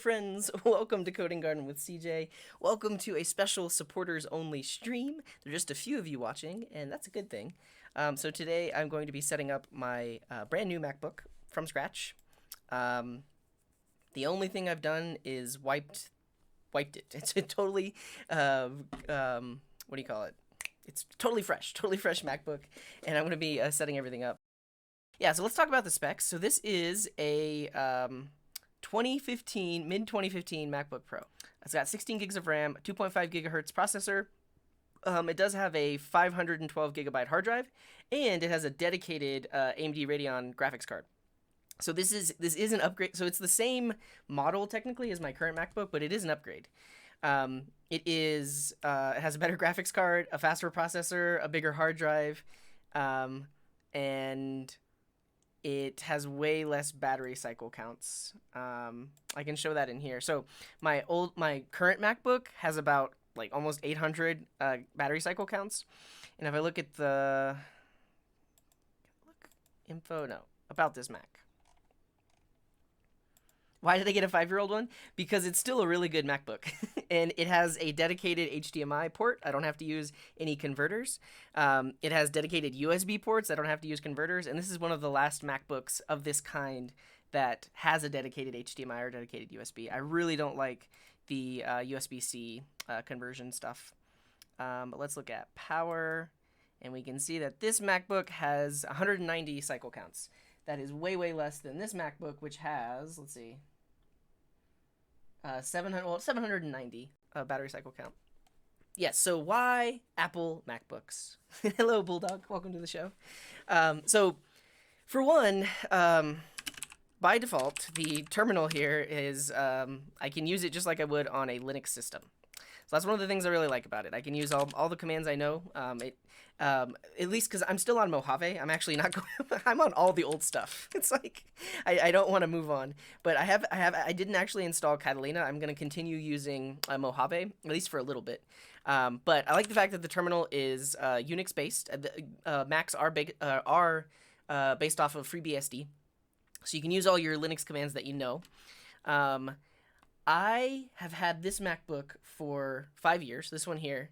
friends, welcome to Coding Garden with CJ. Welcome to a special supporters-only stream. There are just a few of you watching, and that's a good thing. So today I'm going to be setting up my brand new MacBook from scratch. The only thing I've done is wiped it. It's a totally, what do you call it? It's totally fresh MacBook, and I'm going to be setting everything up. Yeah, so let's talk about the specs. So this is a mid-2015 MacBook Pro. It's got 16 gigs of RAM, 2.5 gigahertz processor. It does have a 512 gigabyte hard drive, and it has a dedicated AMD Radeon graphics card. So this is an upgrade. So it's the same model technically as my current MacBook, but it is an upgrade. It has a better graphics card, a faster processor, a bigger hard drive, and it has way less battery cycle counts. I can show that in here. So my current MacBook has about like almost 800 battery cycle counts, and if I look at the info, about this Mac. Why did I get a 5-year-old one? Because it's still a really good MacBook, and it has a dedicated HDMI port. I don't have to use any converters. It has dedicated USB ports. I don't have to use converters, and this is one of the last MacBooks of this kind that has a dedicated HDMI or dedicated USB. I really don't like the USB-C conversion stuff. But let's look at power, and we can see that this MacBook has 190 cycle counts. That is way less than this MacBook, which has, let's see, 790 battery cycle count. Yes, so why Apple MacBooks? Hello, Bulldog. Welcome to the show. So, for one, by default, the terminal here is, I can use it just like I would on a Linux system. So that's one of the things I really like about it. I can use all the commands I know. At least because I'm still on Mojave. I'm actually not going. I'm on all the old stuff. It's like I don't want to move on. But I didn't actually install Catalina. I'm going to continue using Mojave, at least for a little bit. But I like the fact that the terminal is Unix based. Macs are based off of FreeBSD, so you can use all your Linux commands that you know. I have had this MacBook for 5 years, this one here,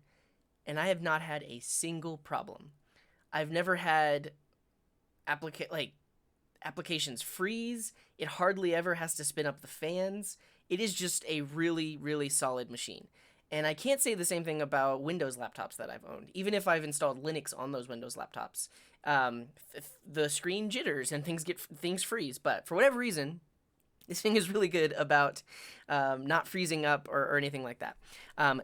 and I have not had a single problem. I've never had applications freeze. It hardly ever has to spin up the fans. It is just a really solid machine. And I can't say the same thing about Windows laptops that I've owned. Even if I've installed Linux on those Windows laptops, the screen jitters and things freeze. But for whatever reason, this thing is really good about not freezing up or anything like that.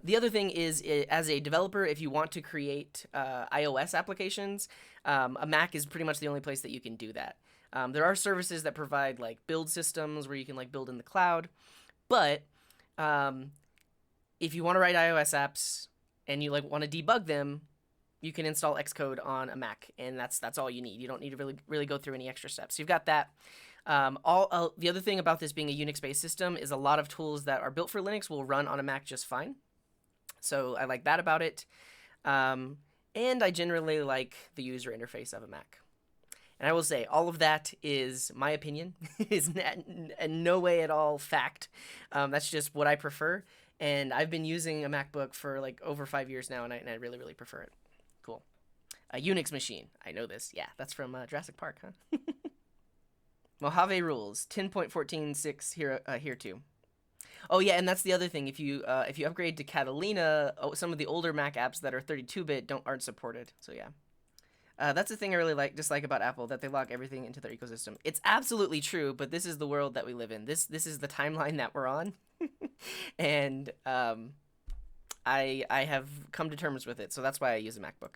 The other thing is, as a developer, if you want to create iOS applications, a Mac is pretty much the only place that you can do that. There are services that provide like build systems where you can like build in the cloud, but if you want to write iOS apps and you like want to debug them, you can install Xcode on a Mac, and that's all you need. You don't need to really go through any extra steps. So you've got that. The other thing about this being a Unix-based system is a lot of tools that are built for Linux will run on a Mac just fine. So I like that about it. And I generally like the user interface of a Mac. And I will say, all of that is my opinion, is in no way at all fact. That's just what I prefer. And I've been using a MacBook for like over 5 years now, and I really prefer it. Cool. A Unix machine. I know this. Yeah, that's from Jurassic Park, huh? Mojave rules 10.14.6 here too. Oh yeah, and that's the other thing. If you upgrade to Catalina, some of the older Mac apps that are 32-bit aren't supported. So yeah, that's the thing I really dislike about Apple, that they lock everything into their ecosystem. It's absolutely true, but this is the world that we live in. This is the timeline that we're on, and I have come to terms with it. So that's why I use a MacBook.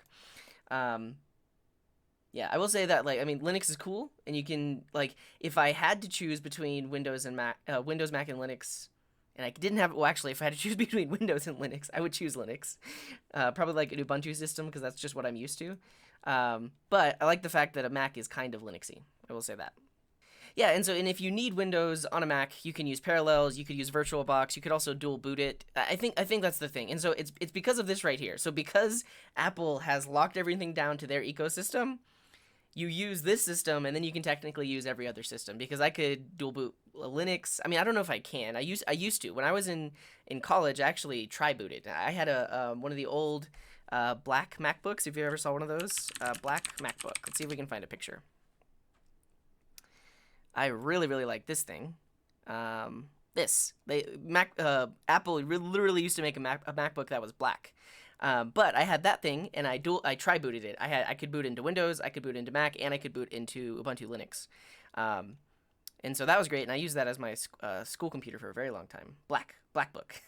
Yeah, I will say that, like, I mean, Linux is cool, and you can, like, if I had to choose between Windows, Mac, and Linux, and I didn't have, well, actually, if I had to choose between Windows and Linux, I would choose Linux. Probably like an Ubuntu system, because that's just what I'm used to. But I like the fact that a Mac is kind of Linuxy. I will say that. Yeah, and if you need Windows on a Mac, you can use Parallels, you could use VirtualBox, you could also dual boot it. I think that's the thing. And so it's because of this right here. So because Apple has locked everything down to their ecosystem, you use this system, and then you can technically use every other system, because I could dual boot Linux. I mean, I don't know if I can. I used to. When I was in college, I actually tri-booted. I had a one of the old black MacBooks, if you ever saw one of those. Black MacBook. Let's see if we can find a picture. I really, really like this thing. Apple literally used to make a MacBook that was black. But I had that thing, and I tri-booted it. I could boot into Windows, I could boot into Mac, and I could boot into Ubuntu Linux. And so that was great, and I used that as my school computer for a very long time. Black book.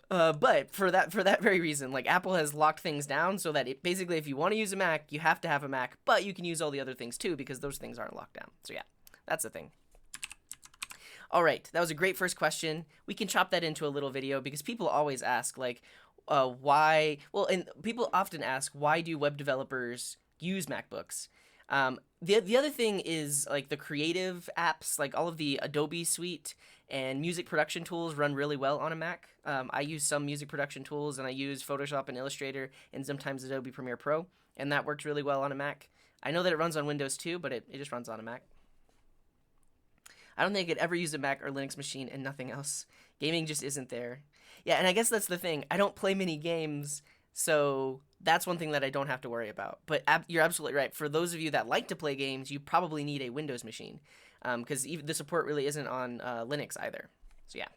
But for that very reason, like, Apple has locked things down so that basically, if you want to use a Mac, you have to have a Mac, but you can use all the other things too, because those things aren't locked down. So yeah, that's the thing. All right, that was a great first question. We can chop that into a little video, because people always ask, like, why? Well, and people often ask, why do web developers use MacBooks? The other thing is, like, the creative apps, like all of the Adobe suite and music production tools run really well on a Mac. I use some music production tools, and I use Photoshop and Illustrator and sometimes Adobe Premiere Pro, and that works really well on a Mac. I know that it runs on Windows too, but it just runs on a Mac. I don't think I could ever use a Mac or Linux machine and nothing else. Gaming just isn't there. Yeah, and I guess that's the thing. I don't play many games, so that's one thing that I don't have to worry about. But you're absolutely right. For those of you that like to play games, you probably need a Windows machine, because even the support really isn't on Linux either. So yeah.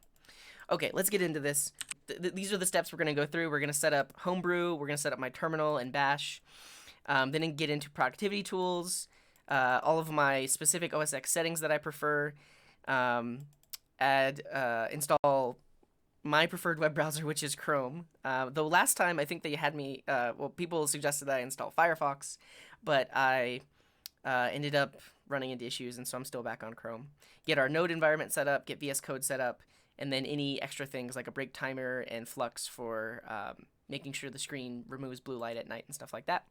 Okay, let's get into this. These are the steps we're going to go through. We're going to set up Homebrew. We're going to set up my terminal and Bash. Then get into productivity tools. All of my specific OS X settings that I prefer, install my preferred web browser, which is Chrome. Though last time I think they had me, people suggested that I install Firefox, but I ended up running into issues, and so I'm still back on Chrome. Get our Node environment set up, get VS Code set up, and then any extra things like a break timer and Flux for making sure the screen removes blue light at night and stuff like that.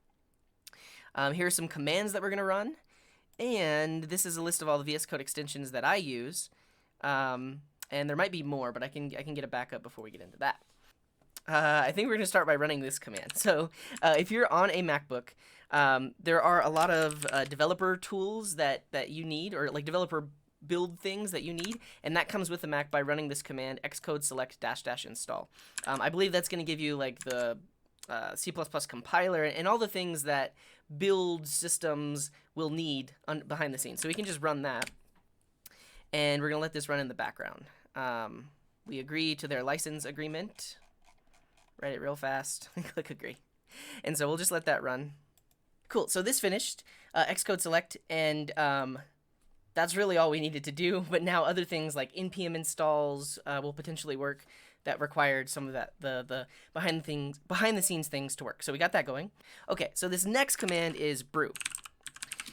Here are some commands that we're going to run. And this is a list of all the VS Code extensions that I use. And there might be more, but I can get a backup before we get into that. I think we're going to start by running this command. So if you're on a MacBook, there are a lot of developer tools that you need, or like developer build things that you need, and that comes with the Mac by running this command, xcode select -- install. I believe that's going to give you like the C++ compiler and all the things that build systems will need behind the scenes. So we can just run that, and we're going to let this run in the background. We agree to their license agreement. Write it real fast. Click agree. And so we'll just let that run. Cool. So this finished, xcode select, and that's really all we needed to do. But now other things like npm installs will potentially work. That required some of that the behind the scenes things to work. So we got that going. Okay, so this next command is brew.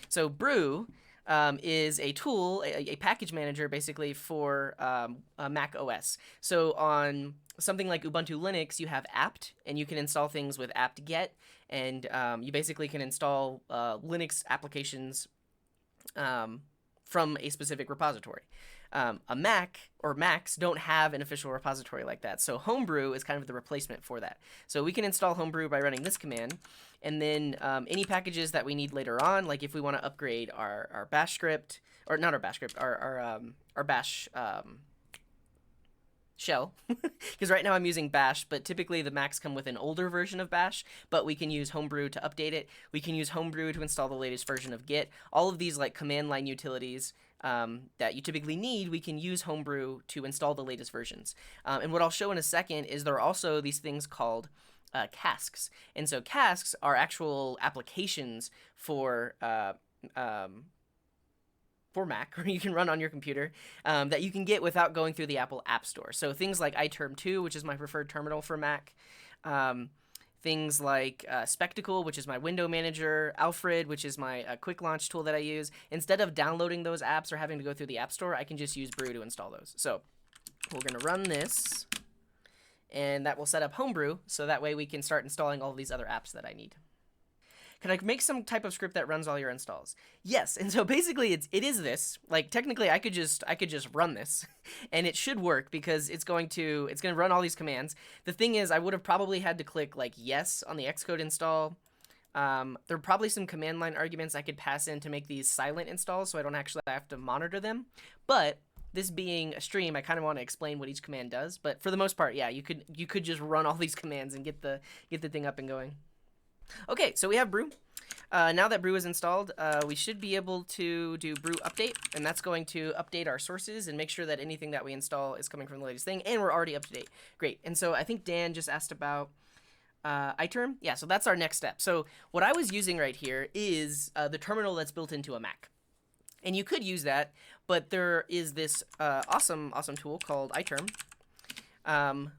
So brew is a tool, a package manager basically for Mac OS. So on something like Ubuntu Linux, you have apt, and you can install things with apt-get, and you basically can install Linux applications from a specific repository. A Mac or Macs don't have an official repository like that, so Homebrew is kind of the replacement for that. So we can install Homebrew by running this command, and then any packages that we need later on, like if we want to upgrade our Bash script, or not our Bash script, our Bash shell, because right now I'm using Bash, but typically the Macs come with an older version of Bash, but we can use Homebrew to update it. We can use Homebrew to install the latest version of Git. All of these like command line utilities that you typically need, we can use Homebrew to install the latest versions. And what I'll show in a second is there are also these things called casks. And so casks are actual applications for Mac, or you can run on your computer, that you can get without going through the Apple App Store. So things like ITerm 2, which is my preferred terminal for Mac, things like Spectacle, which is my window manager, Alfred, which is my quick launch tool that I use. Instead of downloading those apps or having to go through the App Store, I can just use Brew to install those. So we're going to run this, and that will set up Homebrew, so that way we can start installing all of these other apps that I need. Can I make some type of script that runs all your installs? Yes, and so basically it is this. Like technically I could just run this and it should work because it's going to run all these commands. The thing is I would have probably had to click like yes on the Xcode install There are probably some command line arguments I could pass in to make these silent installs so I don't actually have to monitor them. But this being a stream, I kind of want to explain what each command does. But for the most part, yeah, you could just run all these commands and get the thing up and going. Okay, so we have brew. Now that brew is installed, we should be able to do brew update, and that's going to update our sources and make sure that anything that we install is coming from the latest thing, and we're already up to date. Great. And so I think Dan just asked about ITerm. Yeah, so that's our next step. So what I was using right here is the terminal that's built into a Mac. And you could use that, but there is this awesome tool called ITerm,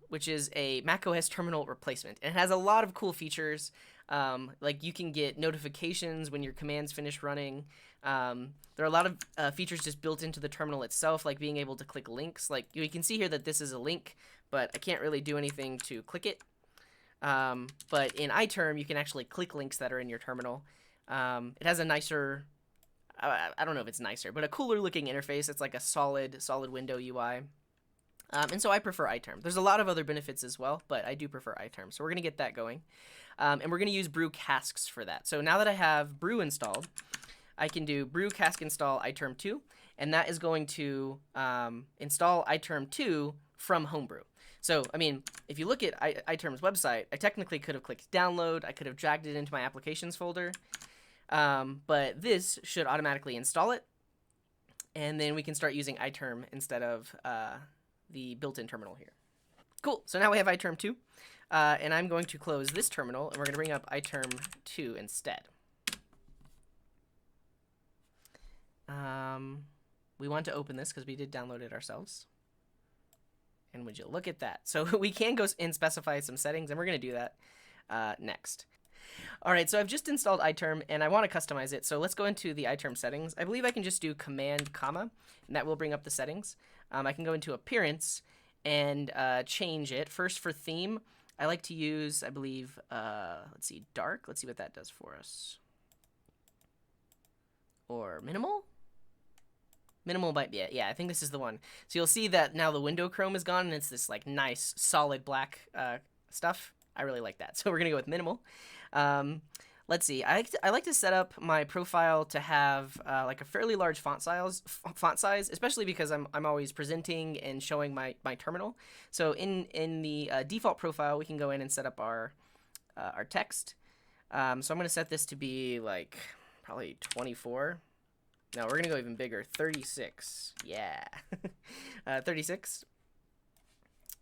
which is a macOS terminal replacement. And it has a lot of cool features. Like you can get notifications when your commands finish running. There are a lot of features just built into the terminal itself, like being able to click links. Like you can see here that this is a link, but I can't really do anything to click it. But in ITerm, you can actually click links that are in your terminal. It has a nicer, I don't know if it's nicer, but a cooler looking interface. It's like a solid window UI. And so I prefer ITerm. There's a lot of other benefits as well, but I do prefer ITerm. So we're going to get that going. And we're going to use brew casks for that. So now that I have brew installed, I can do brew cask install ITerm 2, and that is going to install ITerm 2 from Homebrew. So, I mean, if you look at ITerm's website, I technically could have clicked download. I could have dragged it into my applications folder. But this should automatically install it. And then we can start using ITerm instead of the built-in terminal here. Cool. So now we have ITerm 2. And I'm going to close this terminal, and we're going to bring up ITerm 2 instead. We want to open this because we did download it ourselves. And would you look at that? So we can go and specify some settings, and we're going to do that next. All right, so I've just installed ITerm, and I want to customize it. So let's go into the ITerm settings. I believe I can just do command comma, and that will bring up the settings. I can go into appearance and change it. First for theme, I like to use, I believe, let's see, dark. Let's see what that does for us. Or minimal? Minimal might be it. Yeah, I think this is the one. So you'll see that now the window chrome is gone, and it's this like nice solid black stuff. I really like that. So we're gonna go with minimal. Let's see. I like to set up my profile to have like a fairly large font size, especially because I'm always presenting and showing my terminal. So in the default profile, we can go in and set up our text. So I'm gonna set this to be like probably 24. No, we're gonna go even bigger, 36. Yeah, 36.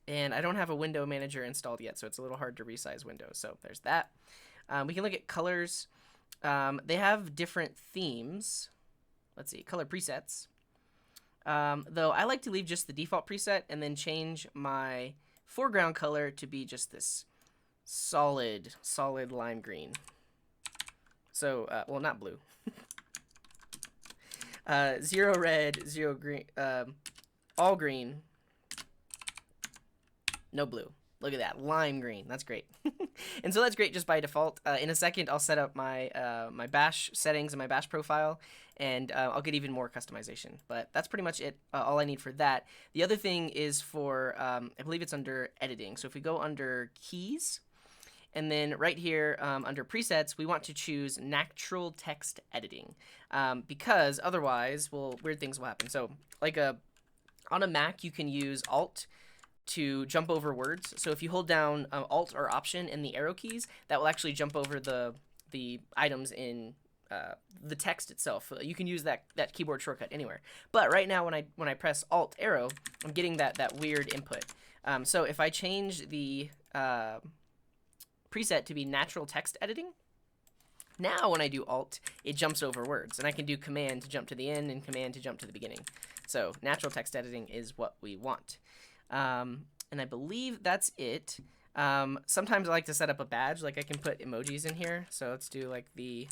And I don't have a window manager installed yet, so it's a little hard to resize windows. So there's that. We can look at colors. They have different themes. Let's see, color presets. Though I like to leave just the default preset and then change my foreground color to be just this solid lime green. So, well, not blue. 0 red, 0 green, all green, no blue. Look at that, lime green. That's great. And so that's great just by default. In a second, I'll set up my my bash settings and my bash profile, and I'll get even more customization. But that's pretty much it, all I need for that. The other thing is for, I believe it's under editing. So if we go under keys, and then right here under presets, we want to choose natural text editing because otherwise, well, weird things will happen. So like on a Mac, you can use Alt to jump over words. So if you hold down Alt or Option and the arrow keys, that will actually jump over the items in the text itself. You can use that keyboard shortcut anywhere. But right now, when I press Alt arrow, I'm getting that weird input. So if I change the preset to be natural text editing, now when I do Alt, it jumps over words, and I can do Command to jump to the end and Command to jump to the beginning. So natural text editing is what we want. And I believe that's it. Sometimes I like to set up a badge, like I can put emojis in here. So let's do like the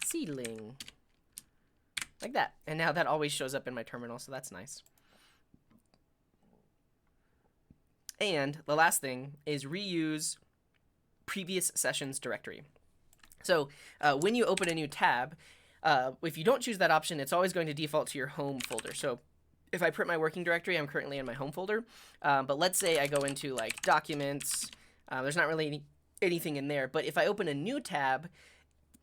seedling, like that. And now that always shows up in my terminal, so that's nice. And the last thing is reuse previous sessions directory. So when you open a new tab, if you don't choose that option, it's always going to default to your home folder. So if I print my working directory, I'm currently in my home folder. But let's say I go into like documents, there's not really anything in there. But if I open a new tab,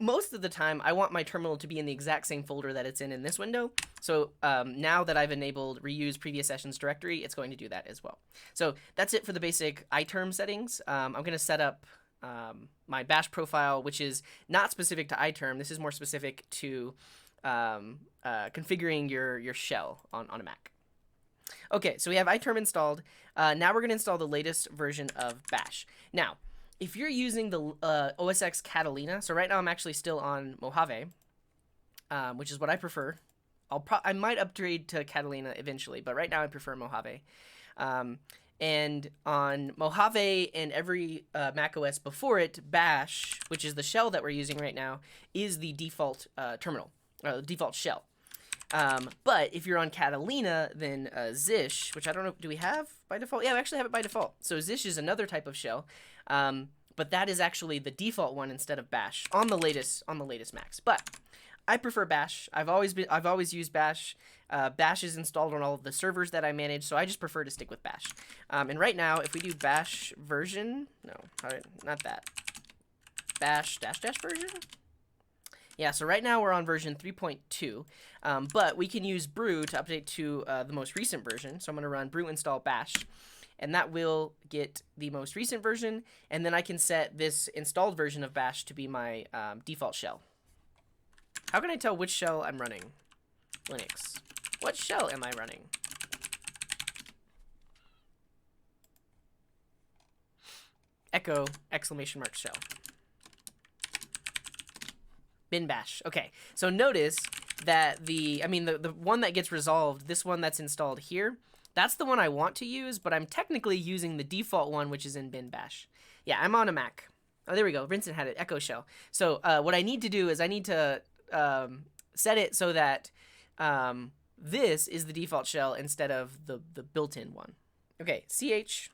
most of the time, I want my terminal to be in the exact same folder that it's in this window. So now that I've enabled reuse previous sessions directory, it's going to do that as well. So that's it for the basic ITerm settings. I'm going to set up my bash profile, which is not specific to ITerm. This is more specific to configuring your shell on a Mac. Okay, so we have ITerm installed. Now we're going to install the latest version of bash. Now, if you're using the OS X Catalina, so right now I'm actually still on Mojave, which is what I prefer. I might upgrade to Catalina eventually, but right now I prefer Mojave. And on Mojave and every Mac OS before it, bash, which is the shell that we're using right now, is the default default shell. But if you're on Catalina, then Zish, which I don't know, do we have by default? Yeah, we actually have it by default. So Zish is another type of shell, but that is actually the default one instead of bash on the latest Macs. But I prefer bash. I've always used bash. Bash is installed on all of the servers that I manage, so I just prefer to stick with bash. And right now, if we do bash version, no, not that. Bash -- version. Yeah, so right now we're on version 3.2, but we can use brew to update to the most recent version. So I'm going to run brew install bash, and that will get the most recent version, and then I can set this installed version of bash to be my default shell. How can I tell which shell I'm running? Linux. What shell am I running? Echo ! Shell. Bin bash. Okay, so notice that the one that gets resolved, this one that's installed here, that's the one I want to use, but I'm technically using the default one, which is in bin bash. Yeah, I'm on a Mac. Oh, there we go. Vincent had it. Echo shell. So what I need to do is I need to set it so that this is the default shell instead of the built-in one. Okay, ch/sh-l.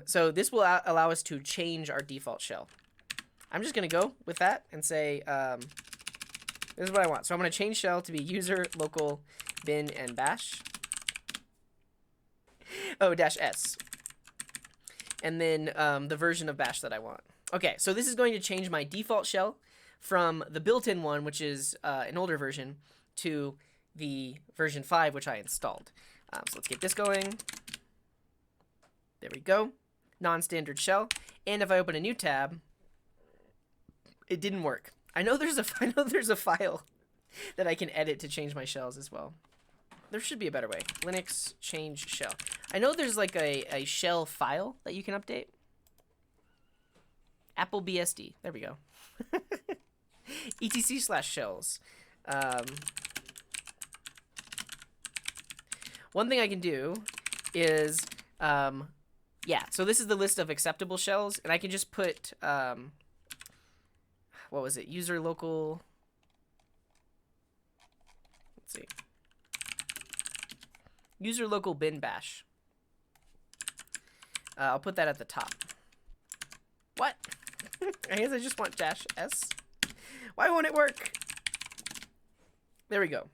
So this will allow us to change our default shell. I'm just going to go with that and say, this is what I want. So I'm going to change shell to be user, local, bin, and bash. Oh, -s. And then the version of bash that I want. Okay, so this is going to change my default shell from the built-in one, which is an older version, to the version 5, which I installed. So let's get this going. There we go. Non-standard shell. And if I open a new tab, it didn't work. I know there's a file that I can edit to change my shells as well. There should be a better way. Linux change shell. I know there's like a shell file that you can update. Apple BSD. There we go. etc/shells. One thing I can do is, yeah, so this is the list of acceptable shells, and I can just put, what was it? User local. Let's see. User local bin bash. I'll put that at the top. What? I guess I just want -s. Why won't it work? There we go.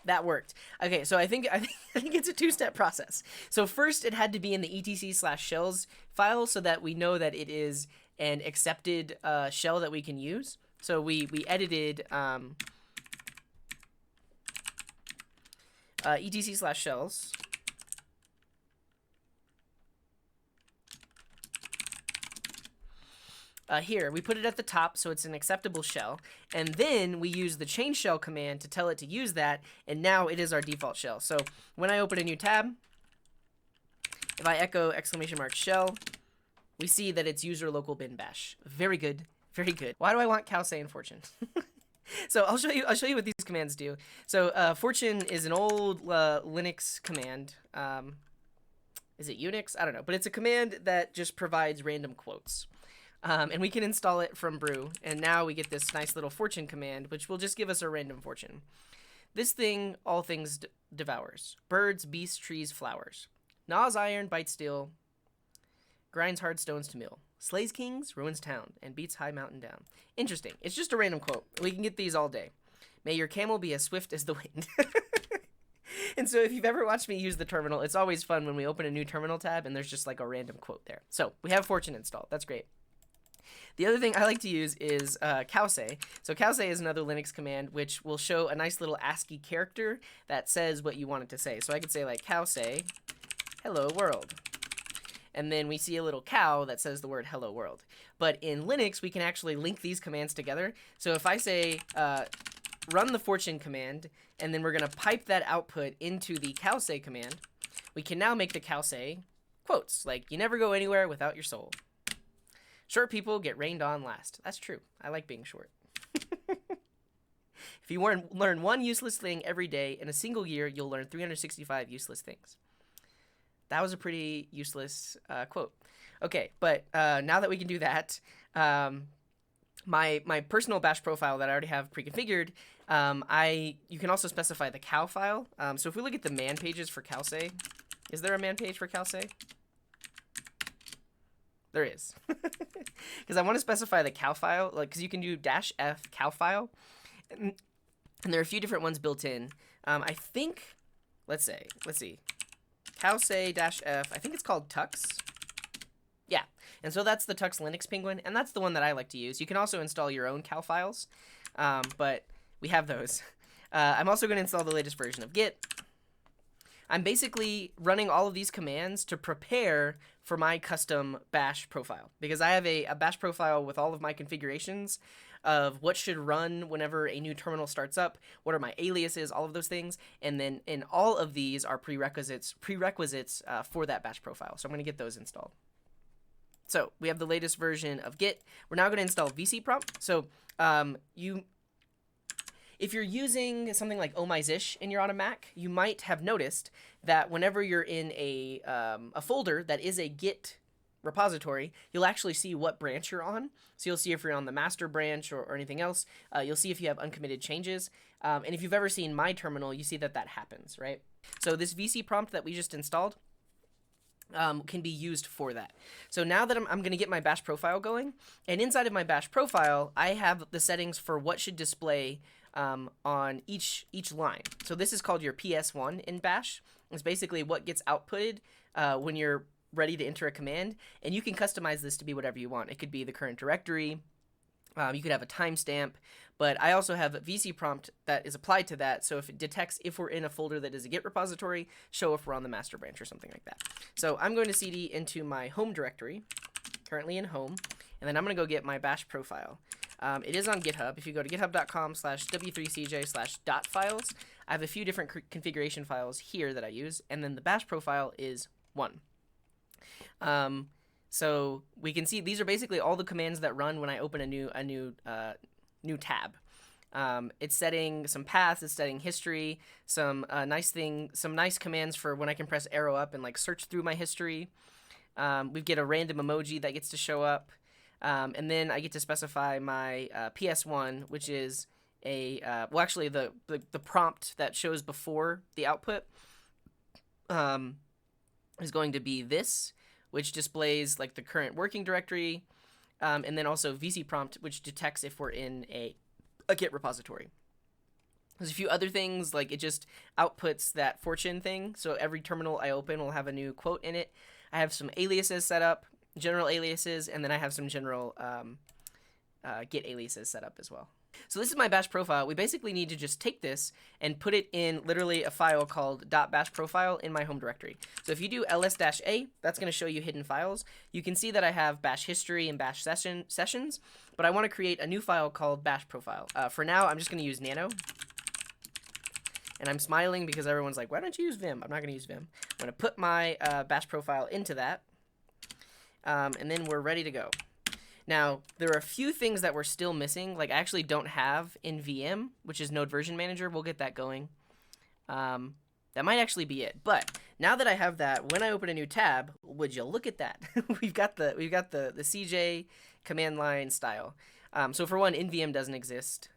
That worked. Okay, so I think it's a two-step process. So first, it had to be in the etc/shells file so that we know that it is an accepted shell that we can use. So we edited etc/shells. Here, we put it at the top so it's an acceptable shell, and then we use the change shell command to tell it to use that, and now it is our default shell. So when I open a new tab, if I echo !shell, we see that it's user local bin bash. Very good, very good. Why do I want cow say and fortune? So I'll show you what these commands do. So fortune is an old Linux command. Is it Unix? I don't know, but it's a command that just provides random quotes. And we can install it from brew, and now we get this nice little fortune command, which will just give us a random fortune. This thing all things devours. Birds, beasts, trees, flowers. Gnaws iron, bites steel, grinds hard stones to mill. Slays kings, ruins town, and beats high mountain down. Interesting. It's just a random quote. We can get these all day. May your camel be as swift as the wind. And so if you've ever watched me use the terminal, it's always fun when we open a new terminal tab and there's just like a random quote there. So we have Fortune installed. That's great. The other thing I like to use is cowse. So cowse is another Linux command which will show a nice little ASCII character that says what you want it to say. So I could say like cowse, hello world. And then we see a little cow that says the word hello world. But in Linux, we can actually link these commands together. So if I say run the fortune command, and then we're going to pipe that output into the cowse command, we can now make the cowse quotes, like, you never go anywhere without your soul. Short people get rained on last. That's true. I like being short. If you learn one useless thing every day, in a single year, you'll learn 365 useless things. That was a pretty useless quote. Okay, but now that we can do that, my personal bash profile that I already have pre-configured, you can also specify the cow file. So if we look at the man pages for cowse, is there a man page for cowse? There is. Because I want to specify the cow file, like, because you can do -f cow file, and there are a few different ones built in. I think, let's see. Cowse -f, I think it's called Tux. Yeah, and so that's the Tux Linux Penguin, and that's the one that I like to use. You can also install your own cow files, but we have those. I'm also going to install the latest version of Git. I'm basically running all of these commands to prepare for my custom bash profile, because I have a bash profile with all of my configurations of what should run whenever a new terminal starts up, what are my aliases, all of those things, and then in all of these are prerequisites for that bash profile. So I'm going to get those installed. So we have the latest version of Git. We're now going to install vcprompt. So if you're using something like ohmyzish and you're on a Mac, you might have noticed that whenever you're in a folder that is a Git repository, you'll actually see what branch you're on. So you'll see if you're on the master branch or anything else. You'll see if you have uncommitted changes. And if you've ever seen my terminal, you see that happens, right? So this vcprompt that we just installed can be used for that. So now that I'm going to get my bash profile going, and inside of my bash profile, I have the settings for what should display on each line. So this is called your PS1 in bash. It's basically what gets outputted when you're ready to enter a command, and you can customize this to be whatever you want. It could be the current directory, you could have a timestamp, but I also have a vcprompt that is applied to that, so if it detects if we're in a folder that is a Git repository, show if we're on the master branch or something like that. So I'm going to cd into my home directory, currently in home, and then I'm going to go get my bash profile. It is on GitHub. If you go to github.com/w3cj/.files, I have a few different configuration files here that I use, and then the bash profile is 1. So we can see these are basically all the commands that run when I open a new tab. It's setting some paths, it's setting history, some nice commands for when I can press arrow up and like search through my history. We get a random emoji that gets to show up. And then I get to specify my PS1, which is well, actually the prompt that shows before the output is going to be this, which displays like the current working directory, and then also vcprompt, which detects if we're in a Git repository. There's a few other things, like it just outputs that fortune thing, so every terminal I open will have a new quote in it. I have some aliases set up, general aliases, and then I have some general Git aliases set up as well. So this is my bash profile. We basically need to just take this and put it in literally a file called .bash profile in my home directory. So if you do ls-a, that's going to show you hidden files. You can see that I have bash history and bash sessions, but I want to create a new file called bash profile. For now, I'm just going to use nano. And I'm smiling because everyone's like, why don't you use Vim? I'm not going to use Vim. I'm going to put my bash profile into that, and then we're ready to go. Now, there are a few things that we're still missing. Like, I actually don't have in VM, which is Node Version Manager. We'll get that going. That might actually be it. But now that I have that, when I open a new tab, would you look at that? we've got the CJ command line style. So for one, NVM doesn't exist.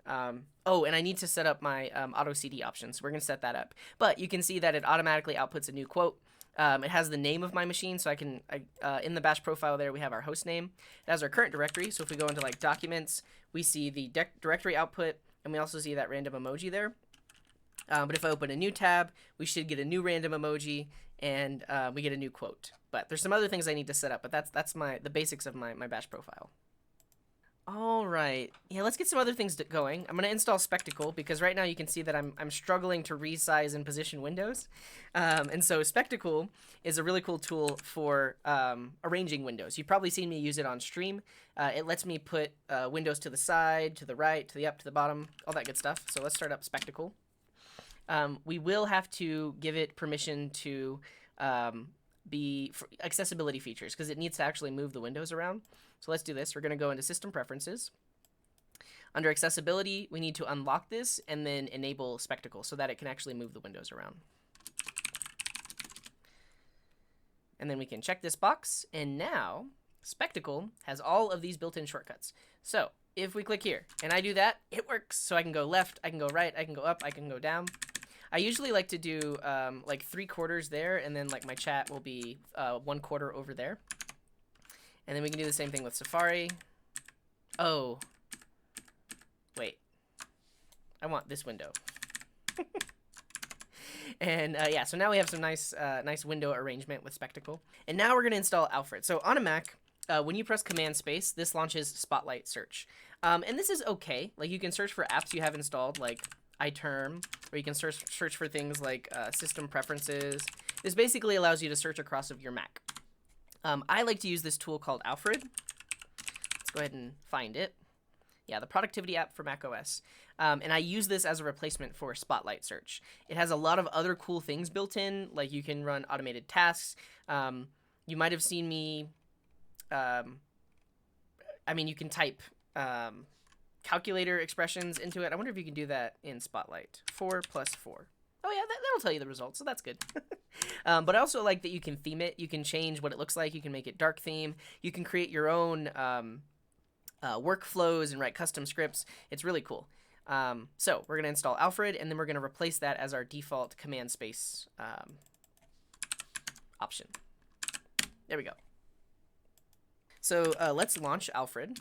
Oh, and I need to set up my auto CD option, so we're going to set that up. But you can see that it automatically outputs a new quote. It has the name of my machine, so in the bash profile there, we have our host name. It has our current directory, so if we go into like documents, we see the directory output, and we also see that random emoji there. But if I open a new tab, we should get a new random emoji, and we get a new quote. But there's some other things I need to set up, but that's the basics of my bash profile. All right, yeah, let's get some other things going. I'm going to install Spectacle because right now you can see that I'm struggling to resize and position windows. And so Spectacle is a really cool tool for arranging windows. You've probably seen me use it on stream. It lets me put windows to the side, to the right, to the up, to the bottom, all that good stuff. So let's start up Spectacle. We will have to give it permission to be accessibility features because it needs to actually move the windows around. So let's do this. We're going to go into System Preferences. Under Accessibility, we need to unlock this and then enable Spectacle so that it can actually move the windows around. And then we can check this box, and now Spectacle has all of these built-in shortcuts. So if we click here and I do that, it works. So I can go left, I can go right, I can go up, I can go down. I usually like to do like 3/4 there, and then like my chat will be 1/4 over there. And then we can do the same thing with Safari. Oh, wait, I want this window. And yeah, so now we have some nice window arrangement with Spectacle. And now we're gonna install Alfred. So on a Mac, when you press Command Space, this launches Spotlight Search. And this is okay. Like you can search for apps you have installed, like ITerm, or you can search for things like System Preferences. This basically allows you to search across of your Mac. I like to use this tool called Alfred. Let's go ahead and find it. Yeah, the productivity app for Mac OS. And I use this as a replacement for Spotlight Search. It has a lot of other cool things built in, like you can run automated tasks. You might have seen me, I mean, you can type calculator expressions into it. I wonder if you can do that in Spotlight. 4 + 4. Oh yeah, that'll tell you the results, so that's good. But I also like that you can theme it. You can change what it looks like. You can make it dark theme. You can create your own workflows and write custom scripts. It's really cool. So we're going to install Alfred, and then we're going to replace that as our default command space option. There we go. So let's launch Alfred.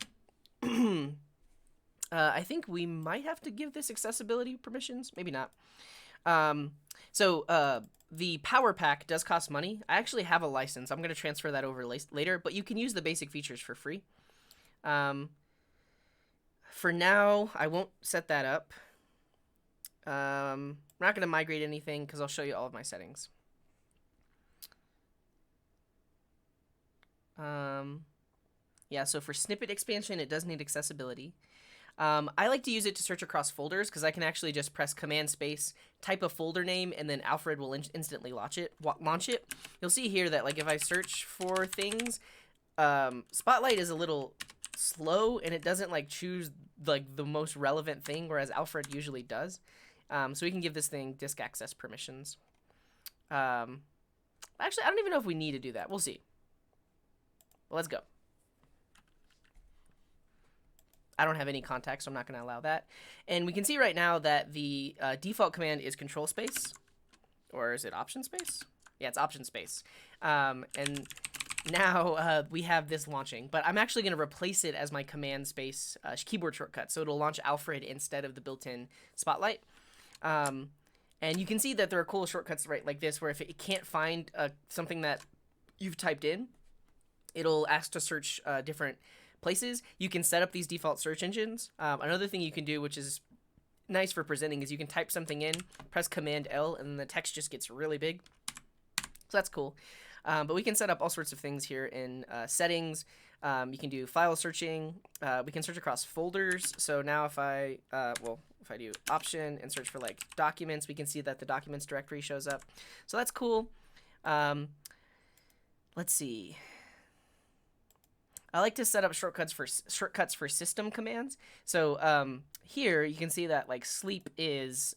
I think we might have to give this accessibility permissions. Maybe not. The Power Pack does cost money. I actually have a license. I'm going to transfer that over later, but you can use the basic features for free. For now, I won't set that up. I'm not going to migrate anything because I'll show you all of my settings. Yeah, so for snippet expansion, it does need accessibility. I like to use it to search across folders because I can actually just press Command Space, type a folder name, and then Alfred will instantly launch it. You'll see here that like if I search for things, Spotlight is a little slow and it doesn't like choose like the most relevant thing, whereas Alfred usually does. So we can give this thing disk access permissions. Actually, I don't even know if we need to do that. We'll see. Well, let's go. I don't have any context, so I'm not going to allow that. And we can see right now that the default command is control space. Or is it option space? Yeah, it's option space. And now we have this launching. But I'm actually going to replace it as my command space keyboard shortcut. So it'll launch Alfred instead of the built-in Spotlight. And you can see that there are cool shortcuts right like this, where if it can't find something that you've typed in, it'll ask to search different places. You can set up these default search engines. Another thing you can do, which is nice for presenting, is you can type something in, press Command L, and then the text just gets really big. So that's cool. But we can set up all sorts of things here in settings. You can do file searching. We can search across folders. So now if I do option and search for like documents, we can see that the documents directory shows up. So that's cool. Let's see. I like to set up shortcuts for system commands. So here you can see that like sleep is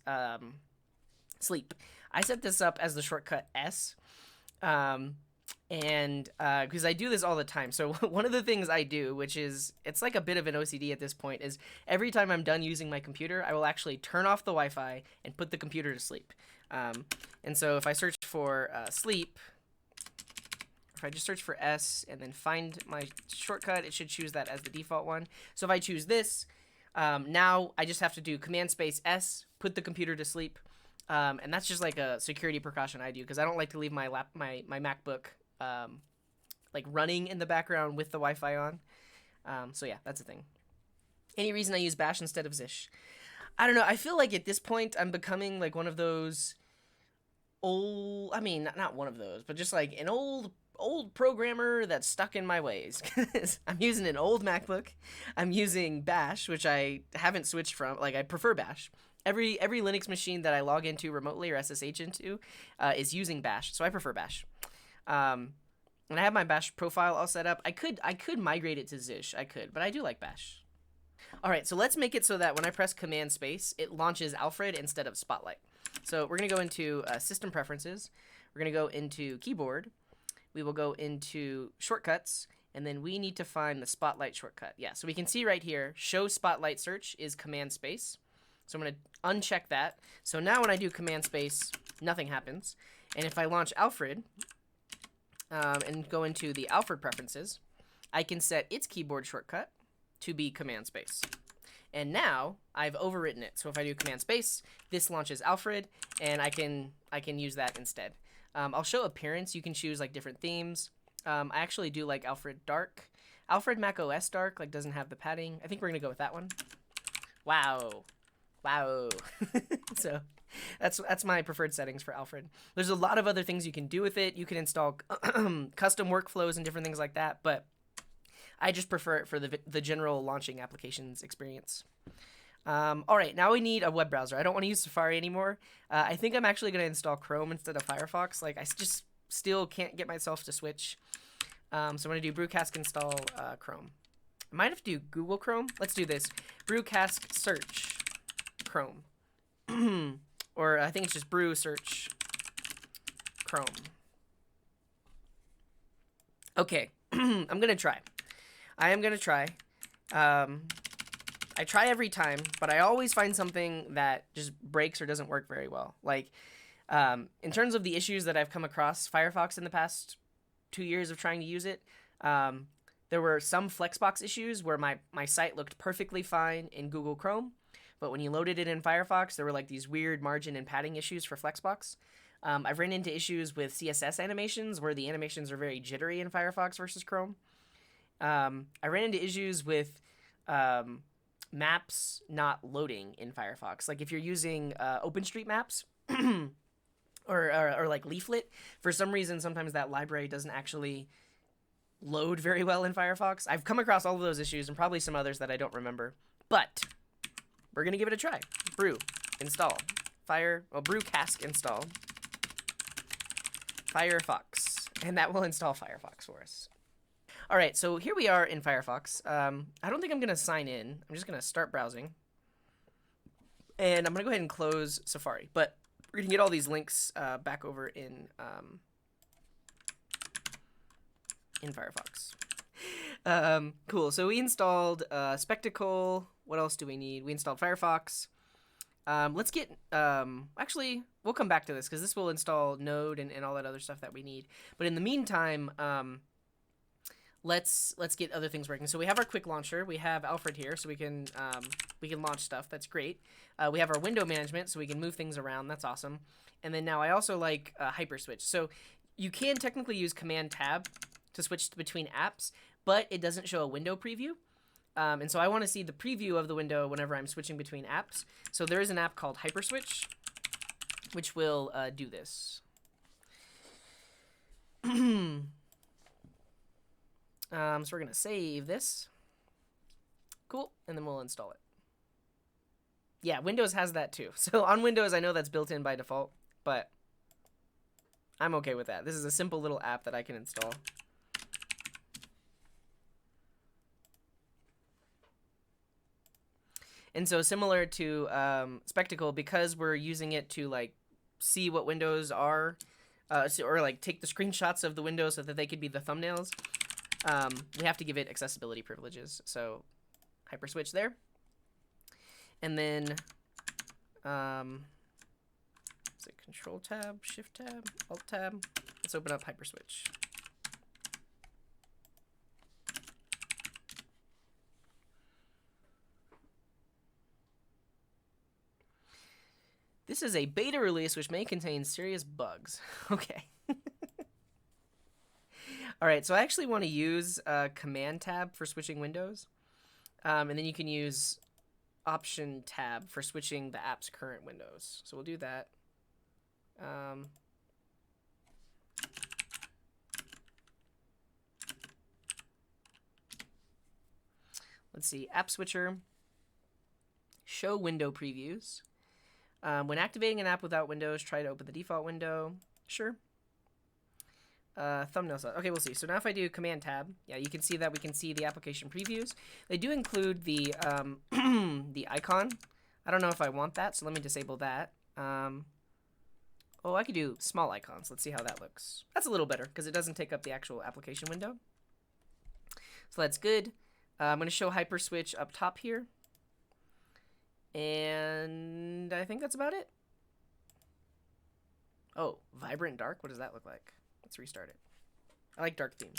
sleep. I set this up as the shortcut S, and because I do this all the time. So one of the things I do, which is it's like a bit of an OCD at this point, is every time I'm done using my computer, I will actually turn off the Wi-Fi and put the computer to sleep. And so if I search for sleep. If I just search for S and then find my shortcut, it should choose that as the default one. So if I choose this, now I just have to do Command Space S, put the computer to sleep, And that's just like a security precaution I do because I don't like to leave my MacBook like running in the background with the Wi-Fi on. So yeah, that's a thing. Any reason I use Bash instead of Zish? I don't know. I feel like at this point I'm becoming like one of those old. I mean, not one of those, but just like an old programmer that's stuck in my ways. I'm using an old MacBook. I'm using Bash, which I haven't switched from. Like I prefer Bash. Every Linux machine that I log into remotely or SSH into is using Bash, so I prefer Bash. And I have my Bash profile all set up. I could migrate it to Zish. I could, but I do like Bash. All right, so let's make it so that when I press Command Space, it launches Alfred instead of Spotlight. So we're gonna go into System Preferences. We're gonna go into Keyboard. We will go into Shortcuts, and then we need to find the Spotlight shortcut. Yeah, so we can see right here, Show Spotlight Search is Command Space. So I'm gonna uncheck that. So now when I do Command Space, nothing happens. And if I launch Alfred, and go into the Alfred preferences, I can set its keyboard shortcut to be Command Space. And now I've overwritten it. So if I do Command Space, this launches Alfred, and I can use that instead. I'll show appearance. You can choose like different themes. I actually do like Alfred Dark. Alfred Mac OS Dark like doesn't have the padding. I think we're gonna go with that one. Wow. So that's my preferred settings for Alfred. There's a lot of other things you can do with it. You can install custom workflows and different things like that, but I just prefer it for the general launching applications experience. All right, now we need a web browser. I don't want to use Safari anymore. I think I'm actually going to install Chrome instead of Firefox. Like I just still can't get myself to switch. So I'm going to do brewcask install Chrome. I might have to do Google Chrome. Let's do this. Brewcask search Chrome. Or I think it's just brew search Chrome. Okay, I'm going to try. I am going to try. I try every time, but I always find something that just breaks or doesn't work very well. Like, in terms of the issues that I've come across Firefox in the past 2 years of trying to use it, there were some Flexbox issues where my site looked perfectly fine in Google Chrome, but when you loaded it in Firefox, there were like these weird margin and padding issues for Flexbox. I've ran into issues with CSS animations where the animations are very jittery in Firefox versus Chrome. I ran into issues with maps not loading in Firefox. Like if you're using OpenStreetMaps or like Leaflet, for some reason sometimes that library doesn't actually load very well in Firefox. I've come across all of those issues and probably some others that I don't remember, but we're gonna give it a try. Brew install brewcask install Firefox, and that will install Firefox for us. All right, so here we are in Firefox. I don't think I'm gonna sign in. I'm just gonna start browsing, and I'm gonna go ahead and close Safari. But we're gonna get all these links back over in Firefox. Cool. So we installed Spectacle. What else do we need? We installed Firefox. Let's get, actually, we'll come back to this because this will install Node and all that other stuff that we need. But in the meantime, let's get other things working. So we have our quick launcher. We have Alfred here, so we can launch stuff. That's great. We have our window management, so we can move things around. That's awesome. And then now I also like Hyperswitch. So you can technically use Command Tab to switch between apps, but it doesn't show a window preview. And so I want to see the preview of the window whenever I'm switching between apps. So there is an app called Hyperswitch, which will do this. So we're going to save this. Cool. And then we'll install it. Yeah, Windows has that too. So on Windows, I know that's built in by default, but I'm okay with that. This is a simple little app that I can install. And so similar to Spectacle, because we're using it to like see what windows are, or like take the screenshots of the windows so that they could be the thumbnails, we have to give it accessibility privileges. So Hyperswitch there. And then is it Control Tab, Shift Tab, Alt Tab? Let's open up Hyperswitch. This is a beta release which may contain serious bugs. Okay. All right, so I actually want to use Command Tab for switching windows. And then you can use Option Tab for switching the app's current windows. So we'll do that. Let's see, App Switcher, show window previews. When activating an app without windows, try to open the default window. Sure. Thumbnail size. Okay, we'll see. So now if I do Command Tab, yeah, you can see that we can see the application previews. They do include the the icon. I don't know if I want that, so let me disable that. Oh, I could do small icons. Let's see how that looks. That's a little better because it doesn't take up the actual application window. So that's good. I'm going to show Hyper Switch up top here. And I think that's about it. Oh, vibrant dark? What does that look like? Let's restart it. I like dark theme.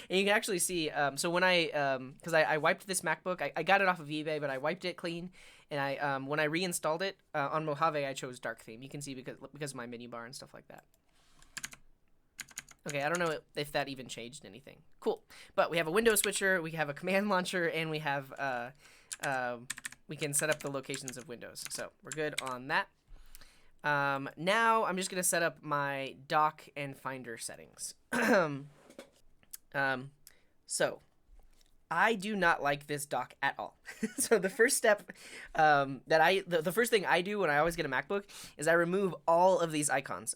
And you can actually see, so when because I wiped this MacBook, I got it off of eBay, but I wiped it clean. And I when I reinstalled it on Mojave, I chose dark theme. You can see because of my menu bar and stuff like that. Okay, I don't know if that even changed anything. Cool. But we have a window switcher, we have a command launcher, and we have we can set up the locations of windows. So we're good on that. Now I'm just going to set up my dock and Finder settings. So I do not like this dock at all. So the first step the first thing I do when I always get a MacBook is I remove all of these icons.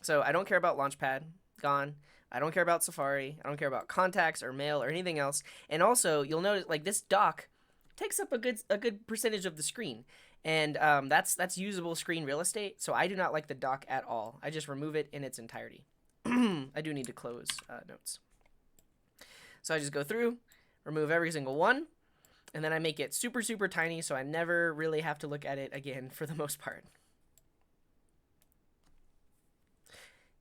So I don't care about Launchpad, gone. I don't care about Safari. I don't care about contacts or mail or anything else. And also you'll notice like this dock takes up a good percentage of the screen. And that's usable screen real estate, so I do not like the dock at all. I just remove it in its entirety. I do need to close notes. So I just go through, remove every single one, and then I make it super, super tiny so I never really have to look at it again for the most part.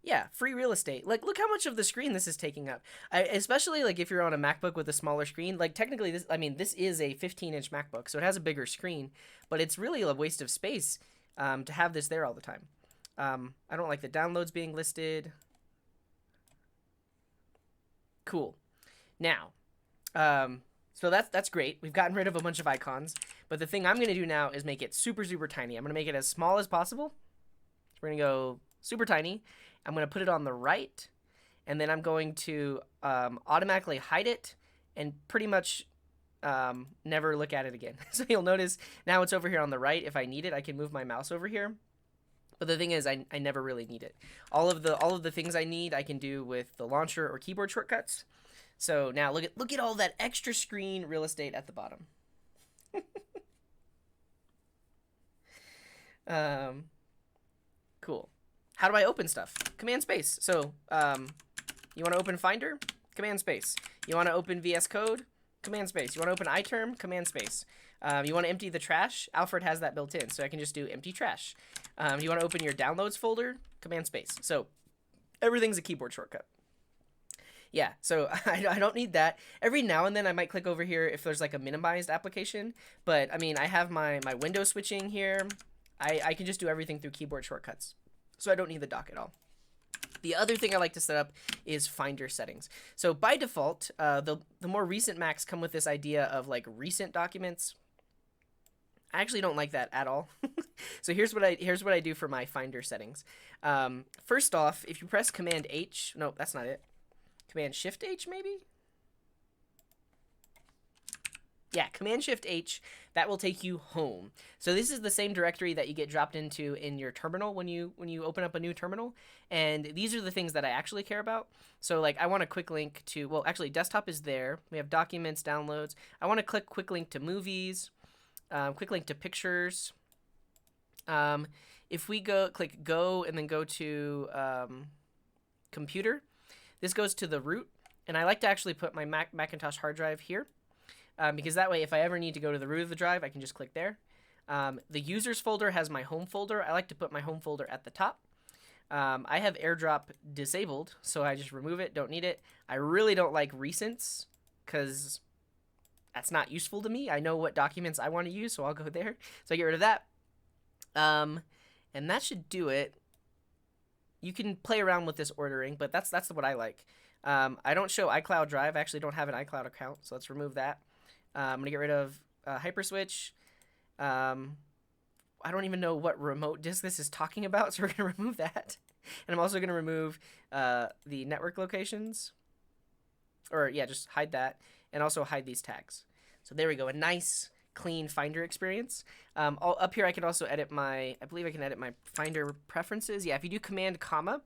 Yeah, free real estate. Like, look how much of the screen this is taking up. Especially, like, if you're on a MacBook with a smaller screen. Like, technically, this is a 15-inch MacBook, so it has a bigger screen. But it's really a waste of space to have this there all the time. I don't like the downloads being listed. Cool. Now, so that's great. We've gotten rid of a bunch of icons. But the thing I'm going to do now is make it super, super tiny. I'm going to make it as small as possible. We're going to go super tiny. I'm going to put it on the right, and then I'm going to automatically hide it and pretty much never look at it again. So you'll notice now it's over here on the right. If I need it, I can move my mouse over here. But the thing is, I never really need it. All of the things I need, I can do with the launcher or keyboard shortcuts. So now look at all that extra screen real estate at the bottom. Cool. How do I open stuff? Command space. So you want to open Finder? Command space. You want to open VS Code? Command space. You want to open ITerm? Command space. You want to empty the trash? Alfred has that built in, so I can just do empty trash. You want to open your downloads folder? Command space. So everything's a keyboard shortcut. Yeah, so I don't need that. Every now and then I might click over here if there's like a minimized application, but I mean, I have my window switching here. I can just do everything through keyboard shortcuts. So I don't need the dock at all. The other thing I like to set up is Finder settings. So by default, the more recent Macs come with this idea of like recent documents. I actually don't like that at all. So here's what I do for my Finder settings. First off, if you press Command H, no, that's not it. Command Shift H maybe? Yeah, Command Shift H, that will take you home. So this is the same directory that you get dropped into in your terminal when you open up a new terminal. And these are the things that I actually care about. So like I want a quick link to, well, actually desktop is there. We have documents, downloads. I want to click quick link to movies, quick link to pictures. If we click go and then go to computer, this goes to the root. And I like to actually put my Macintosh hard drive here. Because that way, if I ever need to go to the root of the drive, I can just click there. The users folder has my home folder. I like to put my home folder at the top. I have AirDrop disabled, so I just remove it, don't need it. I really don't like recents, because that's not useful to me. I know what documents I want to use, so I'll go there. So I get rid of that. And that should do it. You can play around with this ordering, but that's what I like. I don't show iCloud Drive. I actually don't have an iCloud account, so let's remove that. I'm going to get rid of Hyperswitch. I don't even know what remote disk this is talking about, so we're going to remove that. And I'm also going to remove the network locations. Or, yeah, just hide that. And also hide these tags. So there we go. A nice, clean Finder experience. Up here, I can also edit I believe I can edit my Finder preferences. Yeah, if you do Command, comma,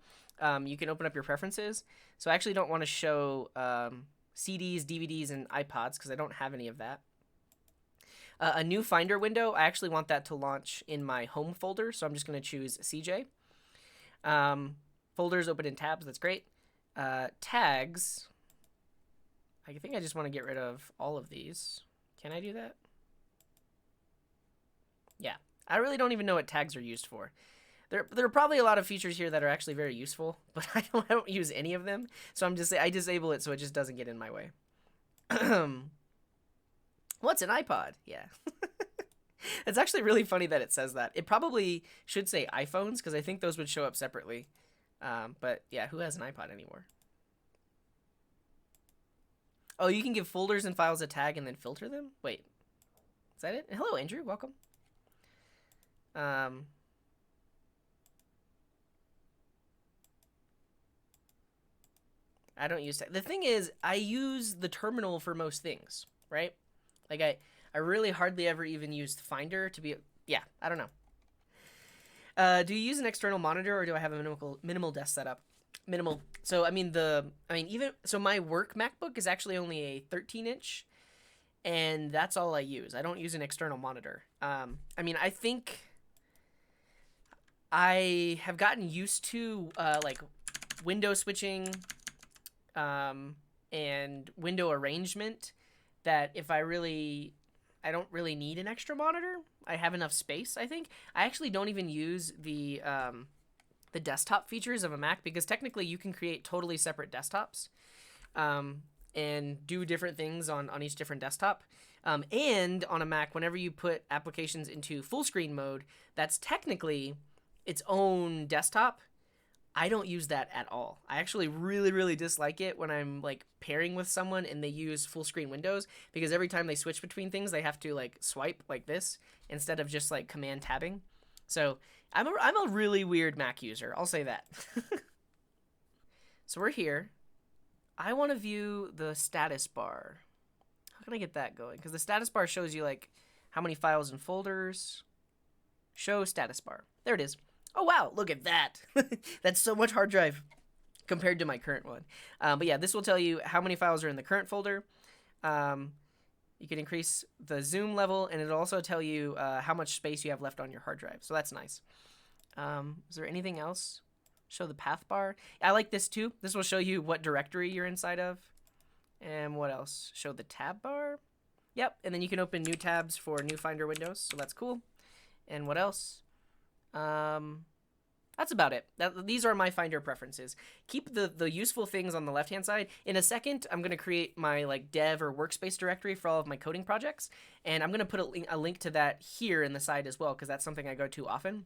you can open up your preferences. So I actually don't want to show CDs, DVDs, and iPods because I don't have any of that. A new Finder window, I actually want that to launch in my home folder, so I'm just going to choose CJ. Folders open in tabs, that's great. Tags, I think I just want to get rid of all of these. Can I do that? Yeah, I really don't even know what tags are used for. There are probably a lot of features here that are actually very useful, but I don't use any of them, so I disable it so it just doesn't get in my way. What's an iPod? Yeah. It's actually really funny that it says that. It probably should say iPhones because I think those would show up separately. But yeah, who has an iPod anymore? Oh, you can give folders and files a tag and then filter them? Wait. Is that it? Hello, Andrew. Welcome. I don't use the thing is, I use the terminal for most things, right? Like, I really hardly ever even used Finder to be... Yeah, I don't know. Do you use an external monitor, or do I have a minimal desk setup? Minimal. So, so my work MacBook is actually only a 13-inch, and that's all I use. I don't use an external monitor. I think I have gotten used to, like, window switching, and window arrangement, that if I don't really need an extra monitor. I have enough space, I think. I actually don't even use the desktop features of a Mac because technically you can create totally separate desktops and do different things on each different desktop. And on a Mac, whenever you put applications into full screen mode, that's technically its own desktop. I don't use that at all. I actually really, really dislike it when I'm like pairing with someone and they use full screen windows because every time they switch between things, they have to like swipe like this instead of just like command tabbing. So I'm a really weird Mac user. I'll say that. So we're here. I want to view the status bar. How can I get that going? Because the status bar shows you like how many files and folders. Show status bar. There it is. Oh, wow, look at that. That's so much hard drive compared to my current one. But yeah, this will tell you how many files are in the current folder. You can increase the zoom level, and it'll also tell you how much space you have left on your hard drive. So that's nice. Is there anything else? Show the path bar. I like this too. This will show you what directory you're inside of. And what else? Show the tab bar. Yep, and then you can open new tabs for new Finder windows. So that's cool. And what else? That's about it. These are my Finder preferences. Keep the useful things on the left-hand side. In a second, I'm going to create my like dev or workspace directory for all of my coding projects, and I'm going to put a link to that here in the side as well because that's something I go to often.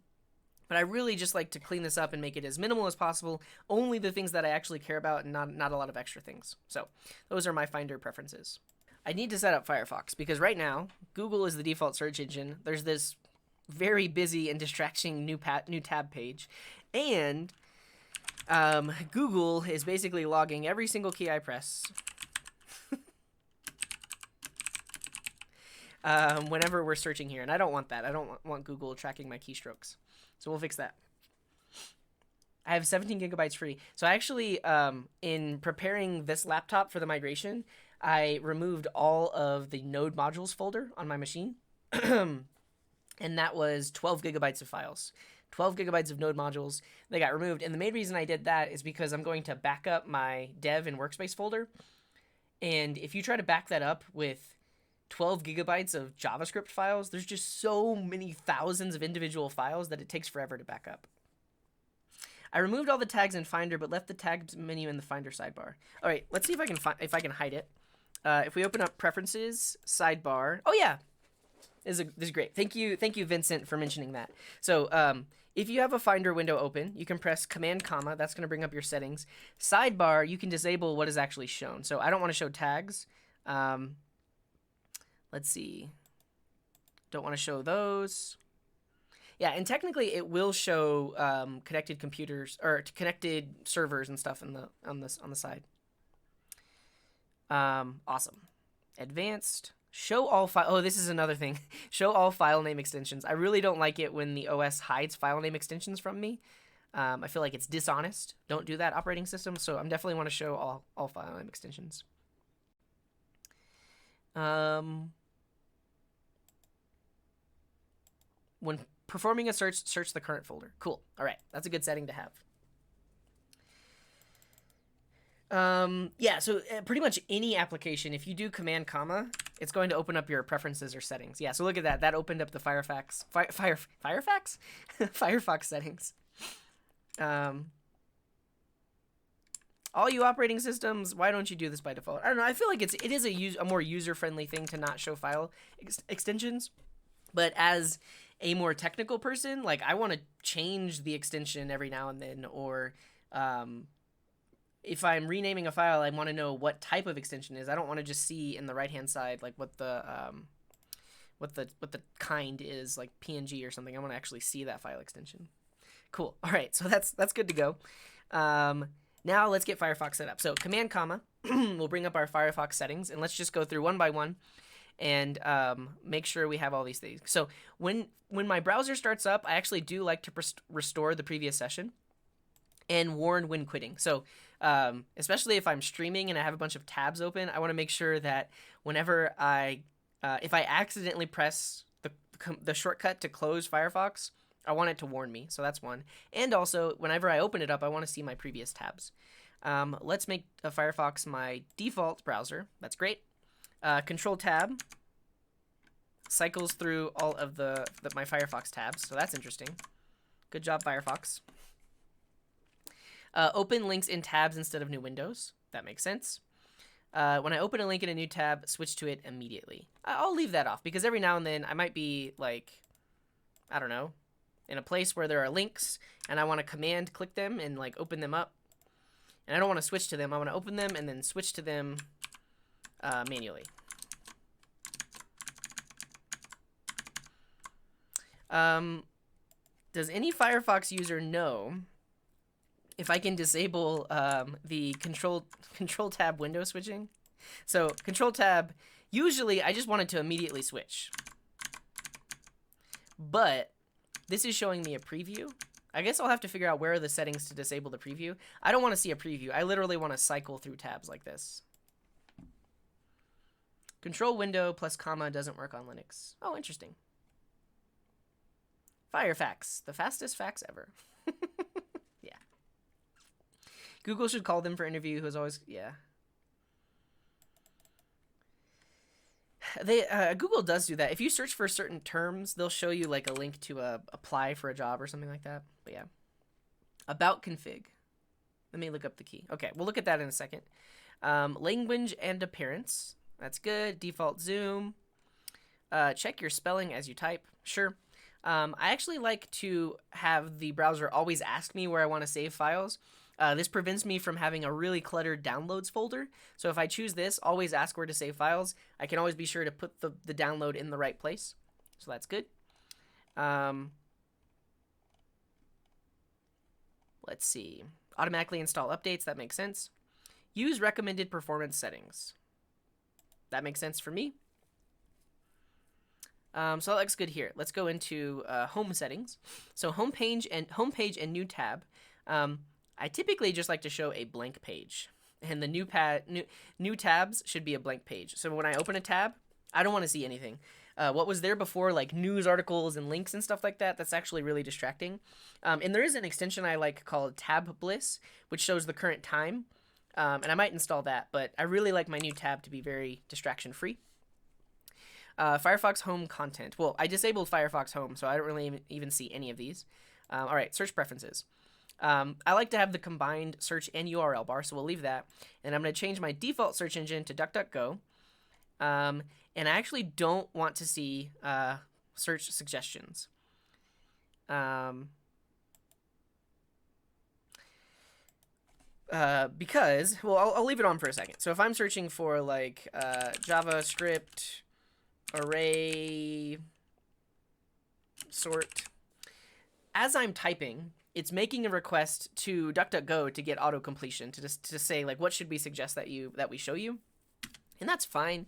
But I really just like to clean this up and make it as minimal as possible, only the things that I actually care about and not a lot of extra things. So those are my Finder preferences. I need to set up Firefox because right now, Google is the default search engine. There's this very busy and distracting new tab page, and Google is basically logging every single key I press whenever we're searching here, and I don't want that. I don't want Google tracking my keystrokes, so we'll fix that. I have 17 gigabytes free. So I actually, in preparing this laptop for the migration, I removed all of the Node modules folder on my machine. And that was 12 gigabytes of files. 12 gigabytes of Node modules. They got removed. And the main reason I did that is because I'm going to back up my dev and workspace folder. And if you try to back that up with 12 gigabytes of JavaScript files, there's just so many thousands of individual files that it takes forever to back up. I removed all the tags in Finder, but left the tags menu in the Finder sidebar. All right, let's see if I can hide it. If we open up Preferences, Sidebar. Oh, yeah. This is great. Thank you, Vincent, for mentioning that. So, if you have a Finder window open, you can press Command comma. That's going to bring up your settings. Sidebar, you can disable what is actually shown. So I don't want to show tags. Let's see. Don't want to show those. Yeah, and technically it will show connected computers or connected servers and stuff on the side. Awesome. Advanced. Show all file. Oh, this is another thing. Show all file name extensions. I really don't like it when the OS hides file name extensions from me. I feel like it's dishonest. Don't do that, operating system. So I'm definitely want to show all file name extensions. When performing a search the current folder. Cool. All right, that's a good setting to have. Yeah, so pretty much any application, if you do Command comma, it's going to open up your preferences or settings. Yeah, so look at that. That opened up the Firefox Firefox settings. All you operating systems, why don't you do this by default? I don't know. I feel like it is a more user-friendly thing to not show file extensions. But as a more technical person, like I want to change the extension every now and then, or if I'm renaming a file, I want to know what type of extension is. I don't want to just see in the right-hand side like what the kind is, like PNG or something. I want to actually see that file extension. Cool. All right, so that's good to go. Now let's get Firefox set up. So Command comma will bring up our Firefox settings, and let's just go through one by one and make sure we have all these things. So when my browser starts up, I actually do like to restore the previous session and warn when quitting. So especially if I'm streaming and I have a bunch of tabs open, I want to make sure that whenever if I accidentally press the shortcut to close Firefox, I want it to warn me. So that's one. And also, whenever I open it up, I want to see my previous tabs. Let's make Firefox my default browser. That's great. Control tab cycles through all of my Firefox tabs, so that's interesting. Good job, Firefox. Open links in tabs instead of new windows. That makes sense. When I open a link in a new tab, switch to it immediately. I'll leave that off because every now and then I might be like, I don't know, in a place where there are links and I want to command click them and like open them up. And I don't want to switch to them. I want to open them and then switch to them manually. Does any Firefox user know if I can disable the control tab window switching? So control tab, usually I just want it to immediately switch. But this is showing me a preview. I guess I'll have to figure out where are the settings to disable the preview. I don't want to see a preview. I literally want to cycle through tabs like this. Control window plus comma doesn't work on Linux. Oh, interesting. Firefax, the fastest fax ever. Yeah. Google should call them for interview. Who's always, yeah. Google does do that. If you search for certain terms, they'll show you like a link to apply for a job or something like that. But yeah. About config. Let me look up the key. Okay, we'll look at that in a second. Language and appearance. That's good. Default zoom. Check your spelling as you type. Sure. I actually like to have the browser always ask me where I want to save files. This prevents me from having a really cluttered downloads folder. So if I choose this, always ask where to save files, I can always be sure to put the download in the right place. So that's good. Let's see. Automatically install updates. That makes sense. Use recommended performance settings. That makes sense for me. So that looks good here. Let's go into home settings. So homepage and new tab. I typically just like to show a blank page, and the new tabs should be a blank page. So when I open a tab, I don't want to see anything. What was there before, like news articles and links and stuff like that, that's actually really distracting. And there is an extension I like called Tablas, which shows the current time. And I might install that, but I really like my new tab to be very distraction-free. Firefox Home content. Well, I disabled Firefox Home, so I don't really even see any of these. All right, search preferences. I like to have the combined search and URL bar, so we'll leave that. And I'm going to change my default search engine to DuckDuckGo. and I actually don't want to see search suggestions. Because, well, I'll leave it on for a second. So if I'm searching for like JavaScript array sort, as I'm typing, it's making a request to DuckDuckGo to get auto completion to say like what should we suggest that we show you, and that's fine.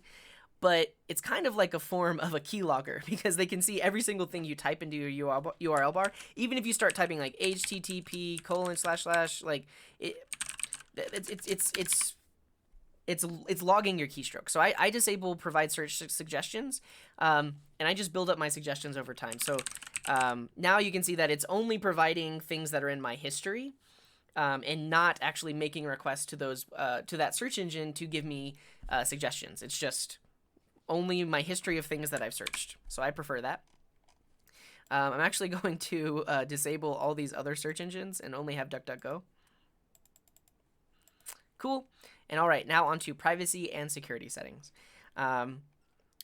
But it's kind of like a form of a keylogger because they can see every single thing you type into your URL bar, even if you start typing like http : like it's logging your keystroke. So I disable provide search suggestions, and I just build up my suggestions over time. So now you can see that it's only providing things that are in my history, and not actually making requests to those to that search engine to give me suggestions. It's just only my history of things that I've searched. So I prefer that. I'm actually going to disable all these other search engines and only have DuckDuckGo. Cool. And all right, now onto privacy and security settings.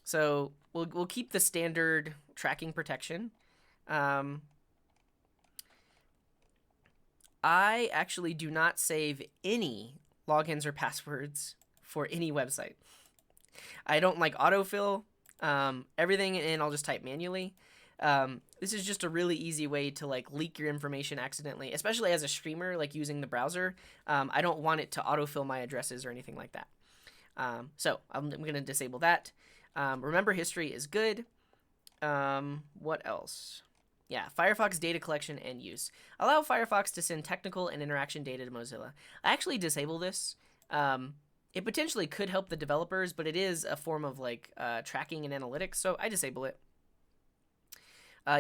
So we'll keep the standard tracking protection. I actually do not save any logins or passwords for any website. I don't like autofill. Everything in I'll just type manually. This is just a really easy way to like leak your information accidentally, especially as a streamer, like using the browser. I don't want it to autofill my addresses or anything like that. So I'm going to disable that. Remember history is good. What else? Yeah, Firefox data collection and use. Allow Firefox to send technical and interaction data to Mozilla. I actually disable this. It potentially could help the developers, but it is a form of like tracking and analytics, so I disable it.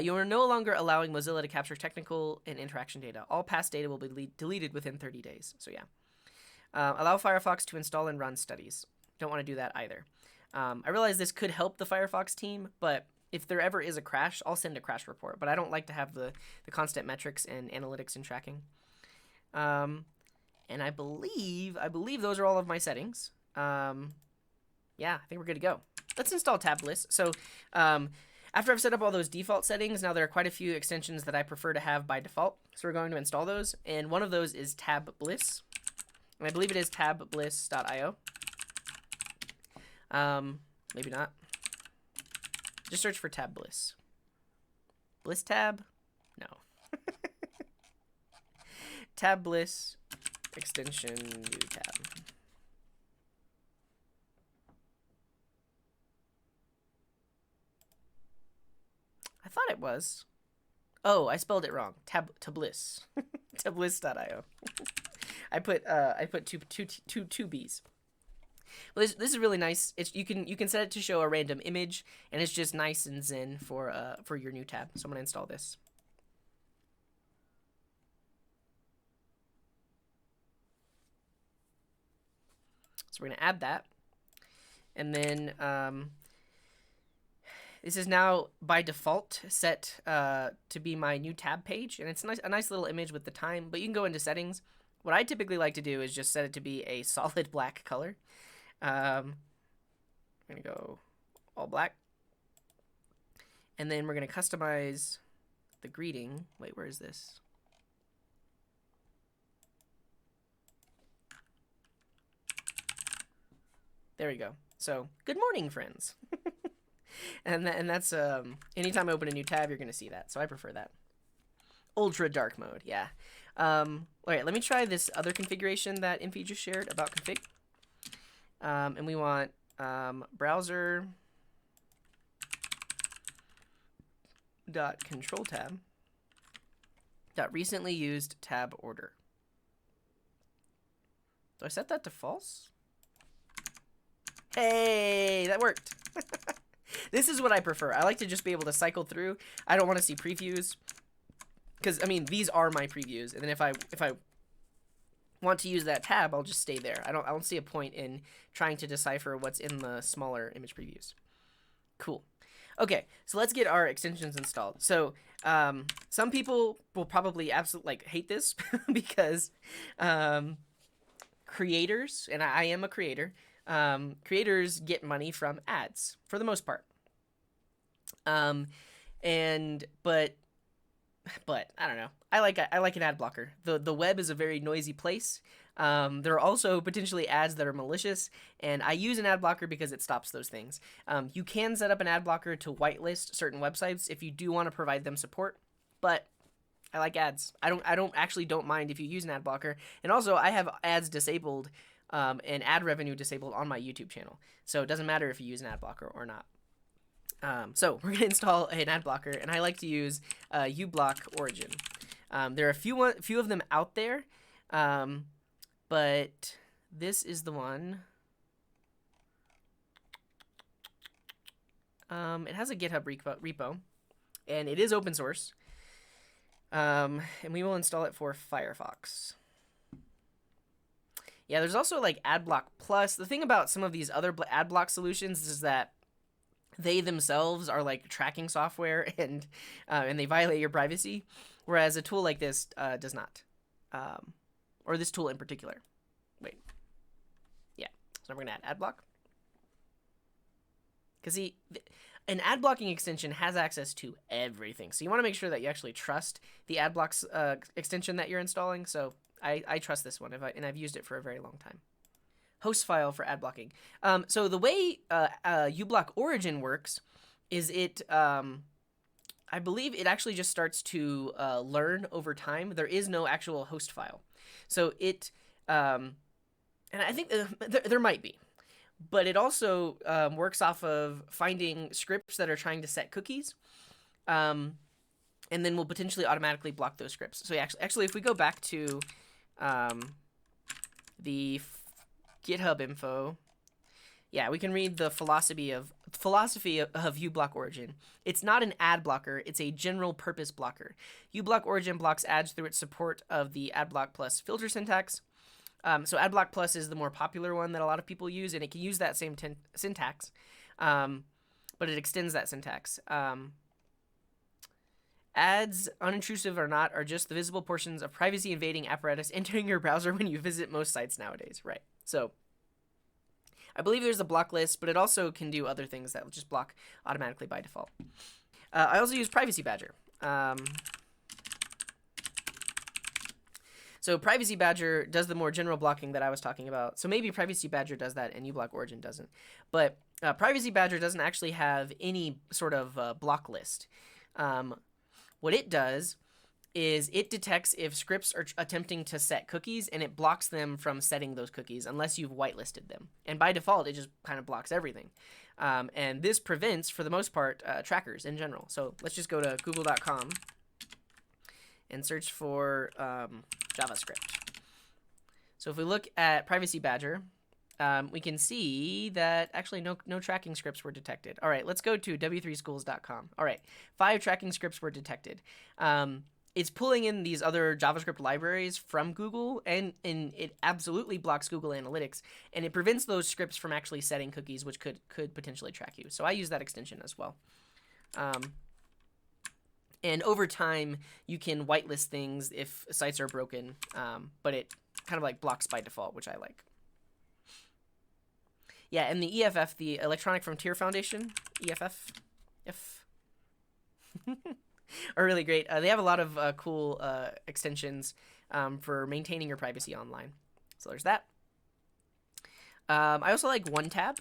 You are no longer allowing Mozilla to capture technical and interaction data. All past data will be deleted within 30 days. So yeah. Allow Firefox to install and run studies. Don't want to do that either. I realize this could help the Firefox team, but if there ever is a crash, I'll send a crash report. But I don't like to have the constant metrics and analytics and tracking. And I believe those are all of my settings. Yeah, I think we're good to go. Let's install Tablas. So after I've set up all those default settings, now there are quite a few extensions that I prefer to have by default. So we're going to install those. And one of those is Tablas. And I believe it is tabbliss.io. Maybe not. Just search for Tablas. Bliss tab? No. Tablas extension new tab. I thought it was. Oh, I spelled it wrong. Tablis. Tablis.io. I put two B's. Well, this is really nice. You can set it to show a random image, and it's just nice and zen for your new tab. So I'm gonna install this. So we're gonna add that, and then this is now by default set to be my new tab page, and it's a nice little image with the time. But you can go into settings. What I typically like to do is just set it to be a solid black color. I'm gonna go all black, and then we're gonna customize the greeting. Wait, where is this? There we go. So, good morning, friends. and that's anytime I open a new tab, you're gonna see that. So I prefer that. Ultra dark mode, yeah. All right, let me try this other configuration that Infi just shared about config. And we want browser dot control tab dot recently used tab order. Do I set that to false? Hey, that worked. This is what I prefer. I like to just be able to cycle through. I don't want to see previews, because I mean these are my previews, and then if I want to use that tab, I'll just stay there. I don't see a point in trying to decipher what's in the smaller image previews. Cool. Okay, so let's get our extensions installed. So some people will probably absolutely hate this because creators, and I am a creator, creators get money from ads for the most part. But I don't know. I like an ad blocker. The web is a very noisy place. There are also potentially ads that are malicious, and I use an ad blocker because it stops those things. You can set up an ad blocker to whitelist certain websites if you do want to provide them support, but I like ads. I don't mind if you use an ad blocker. And also, I have ads disabled and ad revenue disabled on my YouTube channel, so it doesn't matter if you use an ad blocker or not. So we're gonna install an ad blocker, and I like to use uBlock Origin. There are a few of them out there, but this is the one. It has a GitHub repo, and it is open source. And we will install it for Firefox. Yeah, there's also like AdBlock Plus. The thing about some of these other AdBlock solutions is that they themselves are like tracking software, and they violate your privacy, whereas a tool like this does not, or this tool in particular. Wait, yeah. So we're gonna add AdBlock, because see, an ad blocking extension has access to everything, so you want to make sure that you actually trust the AdBlock extension that you're installing. So I trust this one, and I've used it for a very long time. Host file for ad blocking. So the way uBlock Origin works is I believe it actually just starts to learn over time. There is no actual host file. So and I think there might be, but it also works off of finding scripts that are trying to set cookies, and then will potentially automatically block those scripts. So actually, if we go back to the GitHub info, yeah, we can read the philosophy of uBlock Origin. It's not an ad blocker, it's a general purpose blocker. uBlock Origin blocks ads through its support of the AdBlock Plus filter syntax. So AdBlock Plus is the more popular one that a lot of people use, and it can use that same syntax, but it extends that syntax. Ads, unintrusive or not, are just the visible portions of privacy-invading apparatus entering your browser when you visit most sites nowadays. Right. So I believe there's a block list, but it also can do other things that will just block automatically by default. I also use Privacy Badger. So Privacy Badger does the more general blocking that I was talking about. So maybe Privacy Badger does that and uBlock Origin doesn't. But Privacy Badger doesn't actually have any sort of block list. What it does is it detects if scripts are attempting to set cookies, and it blocks them from setting those cookies unless you've whitelisted them. And by default, it just kind of blocks everything. And this prevents, for the most part, trackers in general. So let's just go to google.com and search for JavaScript. So if we look at Privacy Badger, we can see that actually no tracking scripts were detected. All right, let's go to w3schools.com. All right, 5 tracking scripts were detected. It's pulling in these other JavaScript libraries from Google, and it absolutely blocks Google Analytics, and it prevents those scripts from actually setting cookies, which could potentially track you. So I use that extension as well. And over time, you can whitelist things if sites are broken, but it kind of like blocks by default, which I like. Yeah, and the EFF, the Electronic Frontier Foundation, EFF, are really great. They have a lot of cool extensions for maintaining your privacy online. So there's that. I also like OneTab.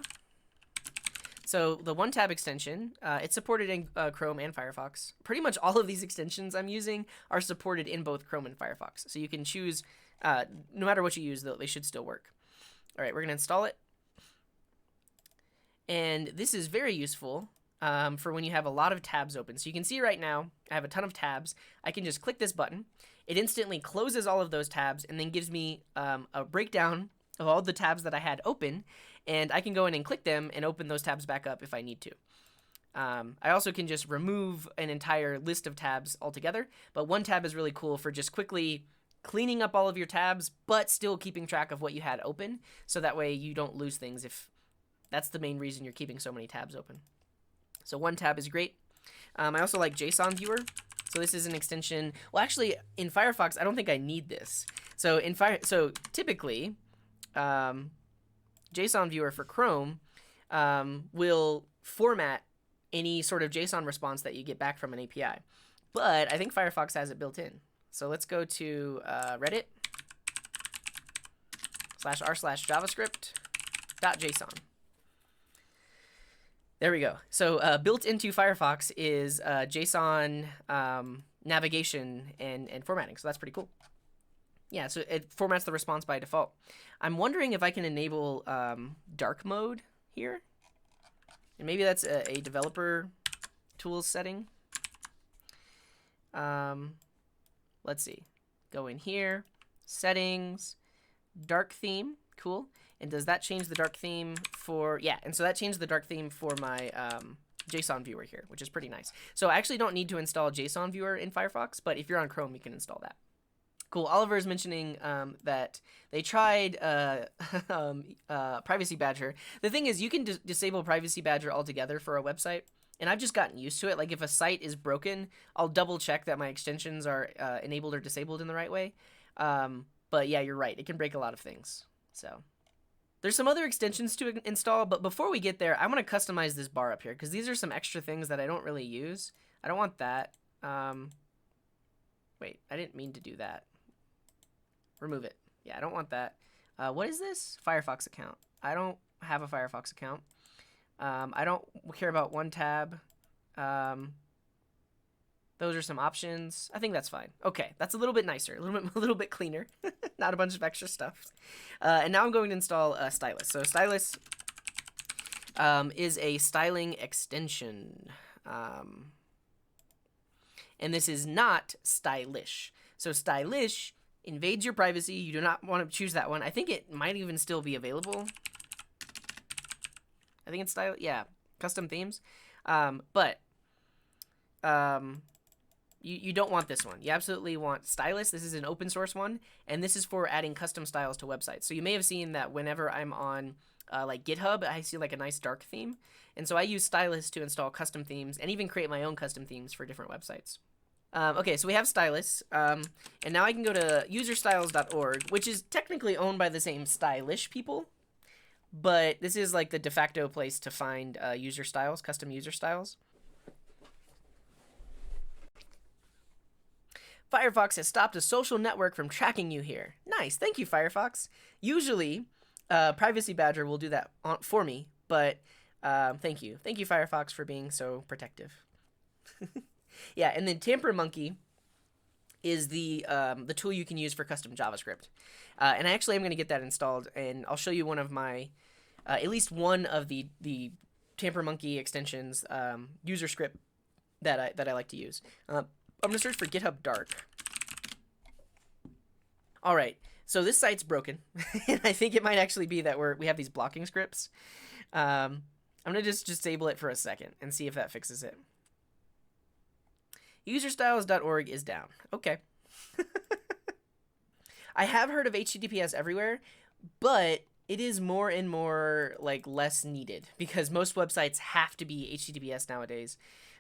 So the OneTab extension, it's supported in Chrome and Firefox. Pretty much all of these extensions I'm using are supported in both Chrome and Firefox. So you can choose, no matter what you use, they should still work. All right, we're going to install it. And this is very useful for when you have a lot of tabs open. So you can see right now, I have a ton of tabs. I can just click this button. It instantly closes all of those tabs and then gives me a breakdown of all the tabs that I had open. And I can go in and click them and open those tabs back up if I need to. I also can just remove an entire list of tabs altogether. But OneTab is really cool for just quickly cleaning up all of your tabs, but still keeping track of what you had open. So that way you don't lose things if that's the main reason you're keeping so many tabs open. So OneTab is great. I also like JSON Viewer. So this is an extension. Well, actually, in Firefox, I don't think I need this. So typically, JSON viewer for Chrome will format any sort of JSON response that you get back from an API. But I think Firefox has it built in. So let's go to Reddit /r/javascript.json. There we go. So built into Firefox is JSON navigation and formatting. So that's pretty cool. Yeah, so it formats the response by default. I'm wondering if I can enable dark mode here. And maybe that's a developer tools setting. Let's see. Go in here, settings, dark theme, cool. And does that change the dark theme for, yeah, and so that changed the dark theme for my JSON viewer here, which is pretty nice. So I actually don't need to install JSON viewer in Firefox, but if you're on Chrome, you can install that. Cool. Oliver is mentioning that they tried Privacy Badger. The thing is, you can disable Privacy Badger altogether for a website, and I've just gotten used to it. Like if a site is broken, I'll double check that my extensions are enabled or disabled in the right way. But yeah, you're right. It can break a lot of things. So there's some other extensions to install, but before we get there, I want to customize this bar up here because these are some extra things that I don't really use. I don't want that. Wait, I didn't mean to do that. Remove it. Yeah, I don't want that. What is this? Firefox account. I don't have a Firefox account. I don't care about one tab. Those are some options. I think that's fine. Okay, that's a little bit nicer, a little bit cleaner. Not a bunch of extra stuff. And now I'm going to install Stylus. So Stylus is a styling extension. And this is not stylish. So stylish invades your privacy. You do not want to choose that one. I think it might even still be available. I think it's style. Yeah, custom themes. But you don't want this one. You absolutely want Stylus. This is an open source one, and this is for adding custom styles to websites. So you may have seen that whenever I'm on like GitHub, I see like a nice dark theme, and so I use Stylus to install custom themes and even create my own custom themes for different websites. Okay, so we have Stylus, and now I can go to userstyles.org, which is technically owned by the same stylish people, but this is like the de facto place to find user styles, custom user styles. Firefox has stopped a social network from tracking you here. Nice, thank you, Firefox. Usually, Privacy Badger will do that for me, but thank you. Thank you, Firefox, for being so protective. Yeah, and then Tamper Monkey is the tool you can use for custom JavaScript. And I actually am going to get that installed, and I'll show you one of my, at least one of the Tamper Monkey extensions, user script that I like to use. I'm going to search for GitHub Dark. All right, so this site's broken, and I think it might actually be that we have these blocking scripts. I'm going to just disable it for a second and see if that fixes it. Userstyles.org is down. Okay. I have heard of HTTPS everywhere, but it is more and more like less needed because most websites have to be HTTPS nowadays.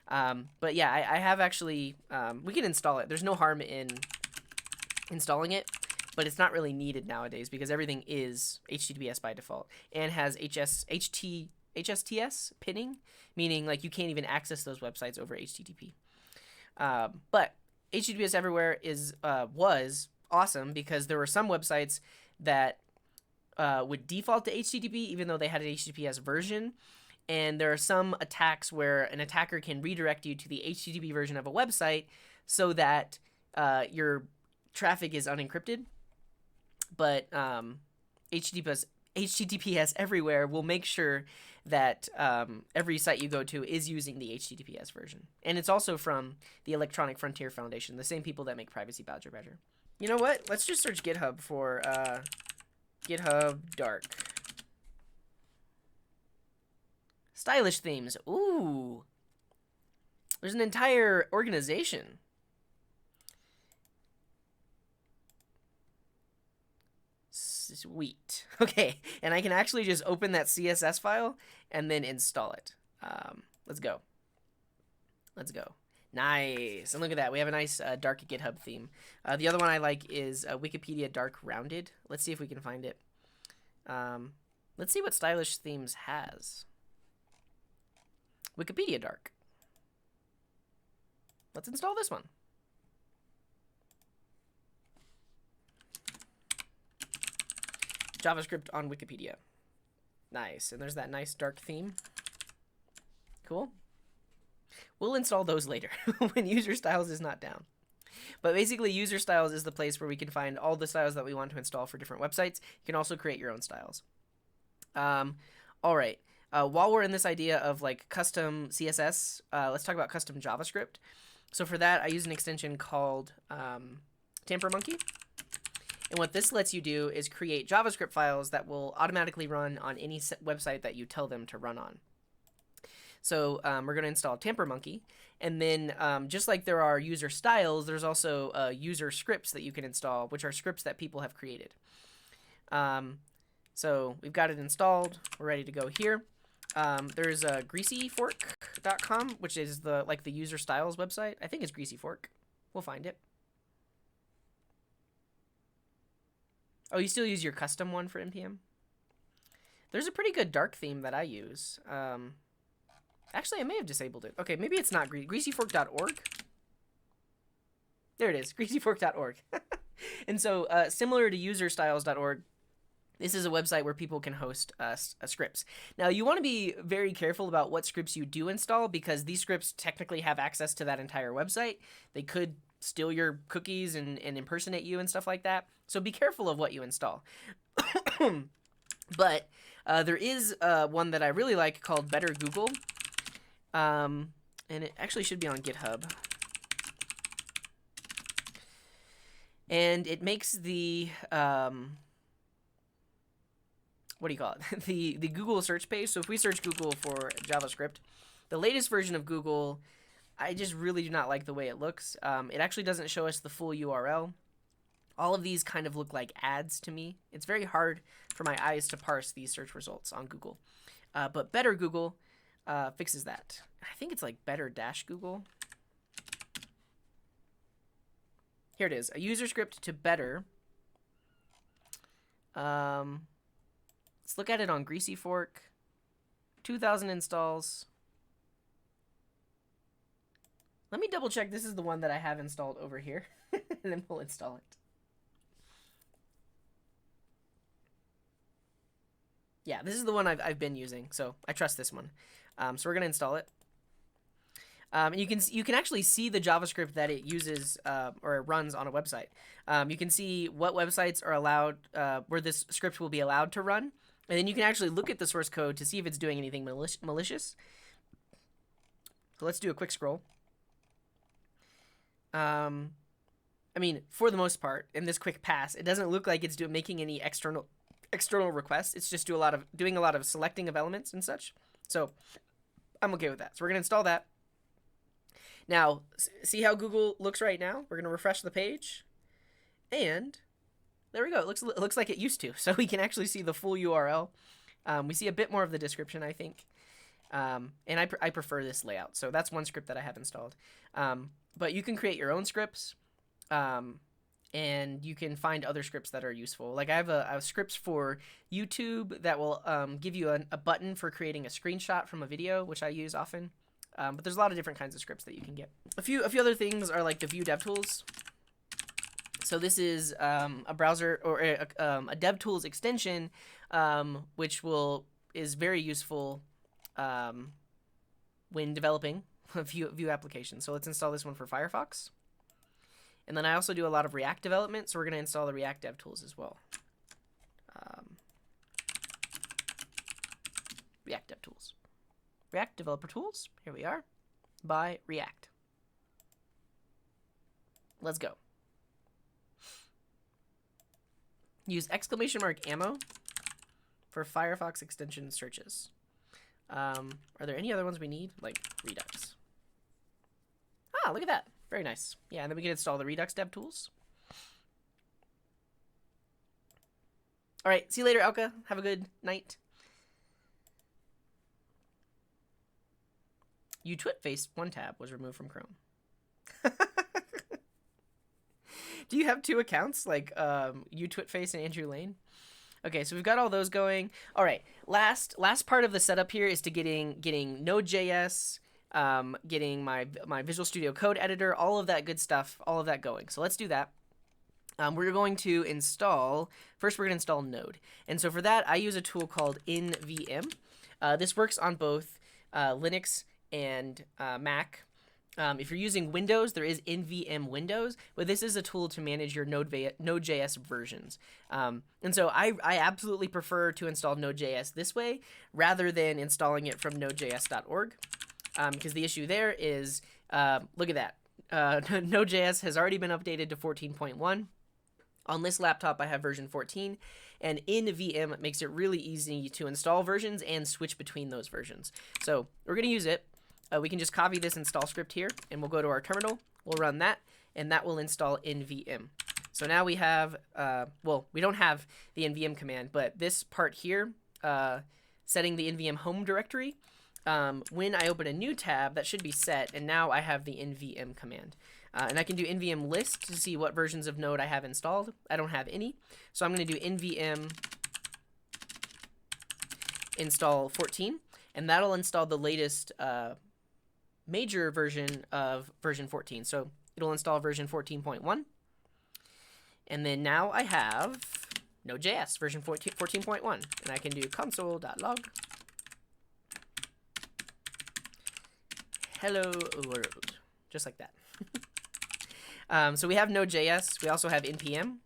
But yeah, I have actually, we can install it. There's no harm in installing it, but it's not really needed nowadays because everything is HTTPS by default and has HSTS pinning, meaning like you can't even access those websites over HTTP. But HTTPS everywhere was awesome because there were some websites that would default to HTTP even though they had an HTTPS version. And there are some attacks where an attacker can redirect you to the HTTP version of a website so that your traffic is unencrypted. But HTTPS everywhere will make sure that every site you go to is using the HTTPS version. And it's also from the Electronic Frontier Foundation, the same people that make Privacy Badger better. You know what? Let's just search GitHub for GitHub Dark. Stylish themes. Ooh. There's an entire organization. Sweet. Okay, and I can actually just open that CSS file and then install it. Let's go. Let's go. Nice. And look at that. We have a nice dark GitHub theme. The other one I like is Wikipedia Dark Rounded. Let's see if we can find it. Let's see what stylish themes has. Wikipedia Dark. Let's install this one. JavaScript on Wikipedia. Nice. And there's that nice dark theme. Cool. We'll install those later when user styles is not down. But basically, user styles is the place where we can find all the styles that we want to install for different websites. You can also create your own styles. All right. While we're in this idea of like custom CSS, let's talk about custom JavaScript. So for that, I use an extension called TamperMonkey. And what this lets you do is create JavaScript files that will automatically run on any website that you tell them to run on. So we're going to install TamperMonkey. And then just like there are user styles, there's also user scripts that you can install, which are scripts that people have created. So we've got it installed. We're ready to go here. There's greasyfork.com, which is the user styles website. I think it's greasyfork. We'll find it. Oh, you still use your custom one for NPM? There's a pretty good dark theme that I use. Actually, I may have disabled it. Okay, maybe it's not greasyfork.org. There it is, greasyfork.org. And so, similar to userstyles.org, this is a website where people can host scripts. Now, you want to be very careful about what scripts you do install, because these scripts technically have access to that entire website. They could steal your cookies and impersonate you and stuff like that. So be careful of what you install. But there is one that I really like called Better Google. And it actually should be on GitHub. And it makes the... what do you call it? the Google search page. So if we search Google for JavaScript, the latest version of Google, I just really do not like the way it looks. It actually doesn't show us the full URL. All of these kind of look like ads to me. It's very hard for my eyes to parse these search results on Google. But Better Google fixes that. I think it's like Better-Google. Here it is. A user script to Better. Let's look at it on Greasy Fork. 2,000 installs. Let me double check this is the one that I have installed over here. And then we'll install it. Yeah, this is the one I've been using, so I trust this one. So we're going to install it. And you can actually see the JavaScript that it uses or it runs on a website. You can see what websites are allowed, where this script will be allowed to run. And then you can actually look at the source code to see if it's doing anything malicious. So let's do a quick scroll. I mean, for the most part, in this quick pass, it doesn't look like it's making any external requests. It's just doing a lot of selecting of elements and such. So I'm okay with that. So we're going to install that. Now, see how Google looks right now? We're going to refresh the page. And there we go. It looks like it used to. So we can actually see the full URL. We see a bit more of the description, I think. And I prefer this layout. So that's one script that I have installed. But you can create your own scripts. And you can find other scripts that are useful. Like I have scripts for YouTube that will give you a button for creating a screenshot from a video, which I use often. But there's a lot of different kinds of scripts that you can get. A few other things are like the Vue DevTools. So this is a browser or a DevTools extension, which is very useful when developing a Vue application. So let's install this one for Firefox. And then I also do a lot of React development, so we're going to install the React DevTools as well. React DevTools. React Developer Tools, here we are, by React. Let's go. Use !ammo for Firefox extension searches. Are there any other ones we need? Like Redux. Ah, look at that. Very nice. Yeah, and then we can install the Redux DevTools. All right, see you later, Elka. Have a good night. UTwitface one tab was removed from Chrome. Do you have two accounts, like UTwitface and Andrew Lane? Okay, so we've got all those going. All right, last part of the setup here is to getting Node.js, getting my Visual Studio Code editor, all of that good stuff, all of that going. So let's do that. We're going to install, first we're going to install Node. And so for that, I use a tool called NVM. This works on both Linux and Mac. If you're using Windows, there is NVM Windows, but this is a tool to manage your Node.js versions. And so I absolutely prefer to install Node.js this way rather than installing it from nodejs.org, because the issue there is, look at that. Node.js has already been updated to 14.1. On this laptop, I have version 14, and NVM makes it really easy to install versions and switch between those versions. So we're going to use it. We can just copy this install script here, and we'll go to our terminal. We'll run that, and that will install NVM. So now we have, well, we don't have the NVM command, but this part here, setting the NVM home directory, when I open a new tab, that should be set, and now I have the NVM command. And I can do NVM list to see what versions of Node I have installed. I don't have any, so I'm going to do NVM install 14, and that'll install the latest major version of version 14. So it'll install version 14.1. And then now I have Node.js version 14.1. And I can do console.log hello world. Just like that. So we have Node.js. We also have npm.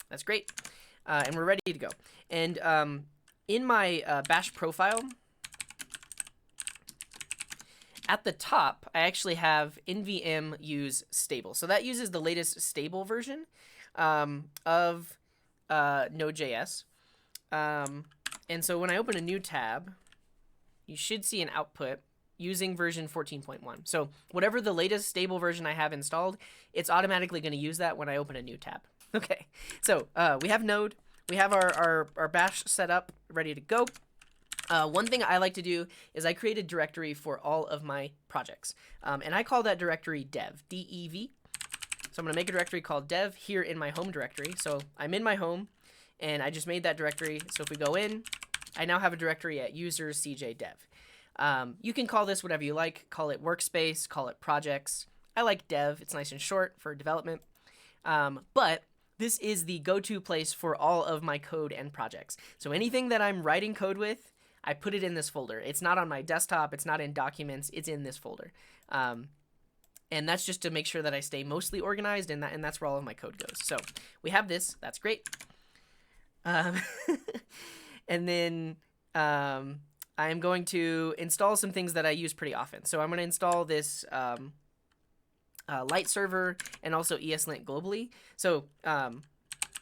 That's great. And we're ready to go. And in my bash profile, at the top, I actually have nvm use stable. So that uses the latest stable version of Node.js. And so when I open a new tab, you should see an output using version 14.1. So whatever the latest stable version I have installed, it's automatically going to use that when I open a new tab. Okay, so we have Node. We have our bash set up, ready to go. One thing I like to do is I create a directory for all of my projects. And I call that directory dev, D-E-V. So I'm going to make a directory called dev here in my home directory. So I'm in my home, and I just made that directory. So if we go in, I now have a directory at users cj dev. You can call this whatever you like. Call it workspace, call it projects. I like dev. It's nice and short for development. But this is the go-to place for all of my code and projects. So anything that I'm writing code with, I put it in this folder. It's not on my desktop. It's not in documents. It's in this folder. And that's just to make sure that I stay mostly organized, and that's where all of my code goes. So we have this. That's great. And then I am going to install some things that I use pretty often. So I'm going to install this light server and also ESLint globally. So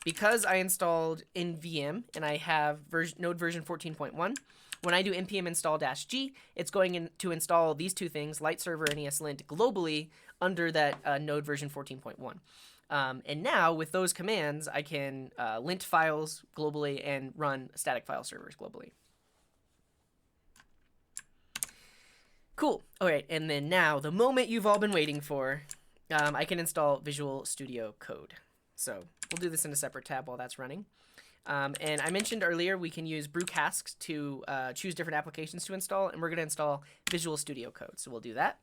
because I installed NVM and I have Node version 14.1, when I do npm install -g, it's going to install these two things, light server and ESLint globally under that Node version 14.1. And now with those commands, I can lint files globally and run static file servers globally. Cool. All right, and then now the moment you've all been waiting for, I can install Visual Studio Code. So we'll do this in a separate tab while that's running. And I mentioned earlier we can use Brewcast to choose different applications to install, and we're going to install Visual Studio Code. So we'll do that.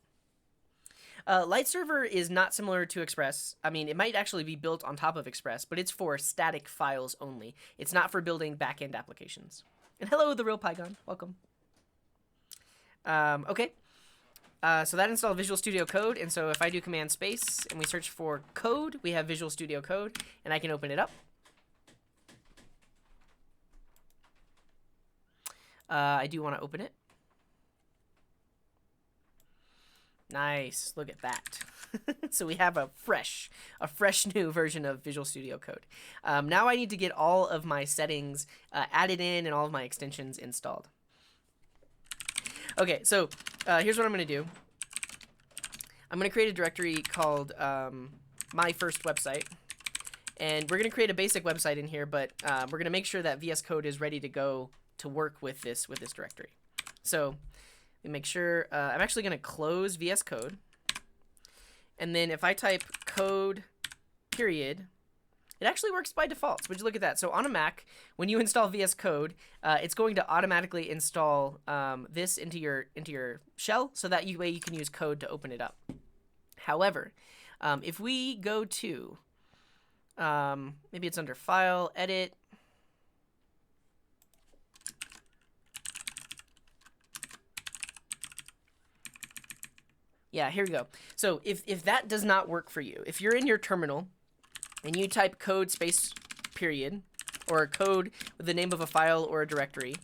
Light Server is not similar to Express. I mean, it might actually be built on top of Express, but it's for static files only. It's not for building back-end applications. And hello, the real Pygon. Welcome. Okay. So that installed Visual Studio Code, and so if I do Command Space and we search for code, we have Visual Studio Code, and I can open it up. I do want to open it. Nice, look at that. So we have a fresh new version of Visual Studio Code. Now I need to get all of my settings added in and all of my extensions installed. Okay, so here's what I'm going to do. I'm going to create a directory called my first website. And we're going to create a basic website in here, but we're going to make sure that VS Code is ready to go to work with this directory. So we make sure, I'm actually going to close VS Code. And then if I type code period, It actually works by default. So would you look at that? So on a Mac, when you install VS Code, it's going to automatically install this into your shell, so that way you can use code to open it up. However, if we go to maybe it's under File, Edit. Yeah, here we go. So if that does not work for you, if you're in your terminal and you type code space period, or code with the name of a file or a directory,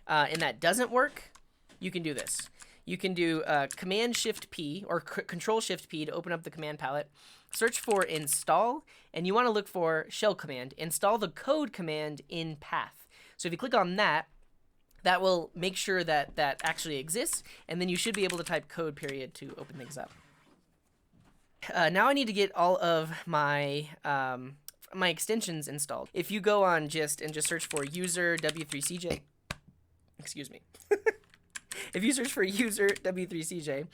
and that doesn't work, you can do this. You can do Command Shift P or Control Shift P to open up the command palette. Search for install, and you want to look for shell command. Install the code command in path. So if you click on that, that will make sure that that actually exists, and then you should be able to type code period to open things up. Now I need to get all of my my extensions installed. If you go on gist and just search for user w3cj, excuse me. If you search for user w3cj,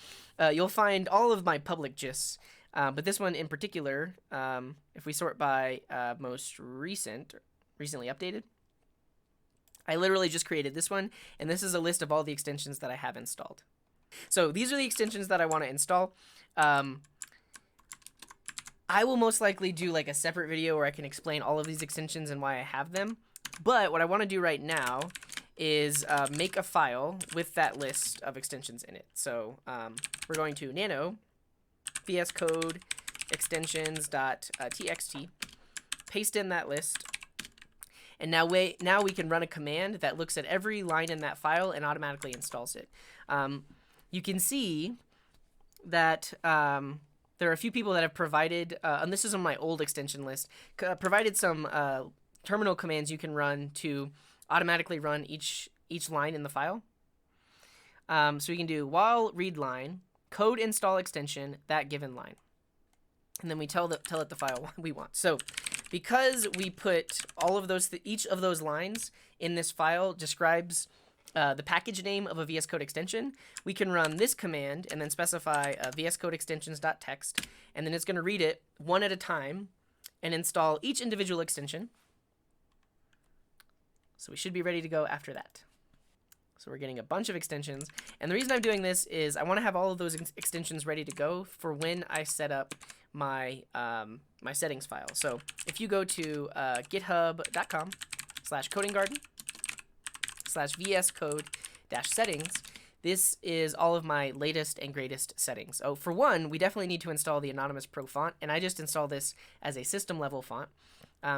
you'll find all of my public gists. But this one in particular, if we sort by most recently updated, I literally just created this one, and this is a list of all the extensions that I have installed. So these are the extensions that I want to install. I will most likely do like a separate video where I can explain all of these extensions and why I have them. But what I want to do right now is make a file with that list of extensions in it. So we're going to nano VS Code extensions.txt, paste in that list. And now we can run a command that looks at every line in that file and automatically installs it. You can see that there are a few people that have provided, and this is on my old extension list, provided some terminal commands you can run to automatically run each line in the file. So we can do while read line, code install extension, that given line. And then we tell it the file we want. So because we put all of those, each of those lines in this file describes the package name of a VS Code extension, we can run this command and then specify VS Code extensions.txt, and then it's going to read it one at a time and install each individual extension. So we should be ready to go after that. So we're getting a bunch of extensions, and the reason I'm doing this is I want to have all of those extensions ready to go for when I set up my my settings file. So if you go to github.com/codinggarden/vscode-settings, this is all of my latest and greatest settings. Oh, for one, we definitely need to install the Anonymous Pro font, and I just installed this as a system level font.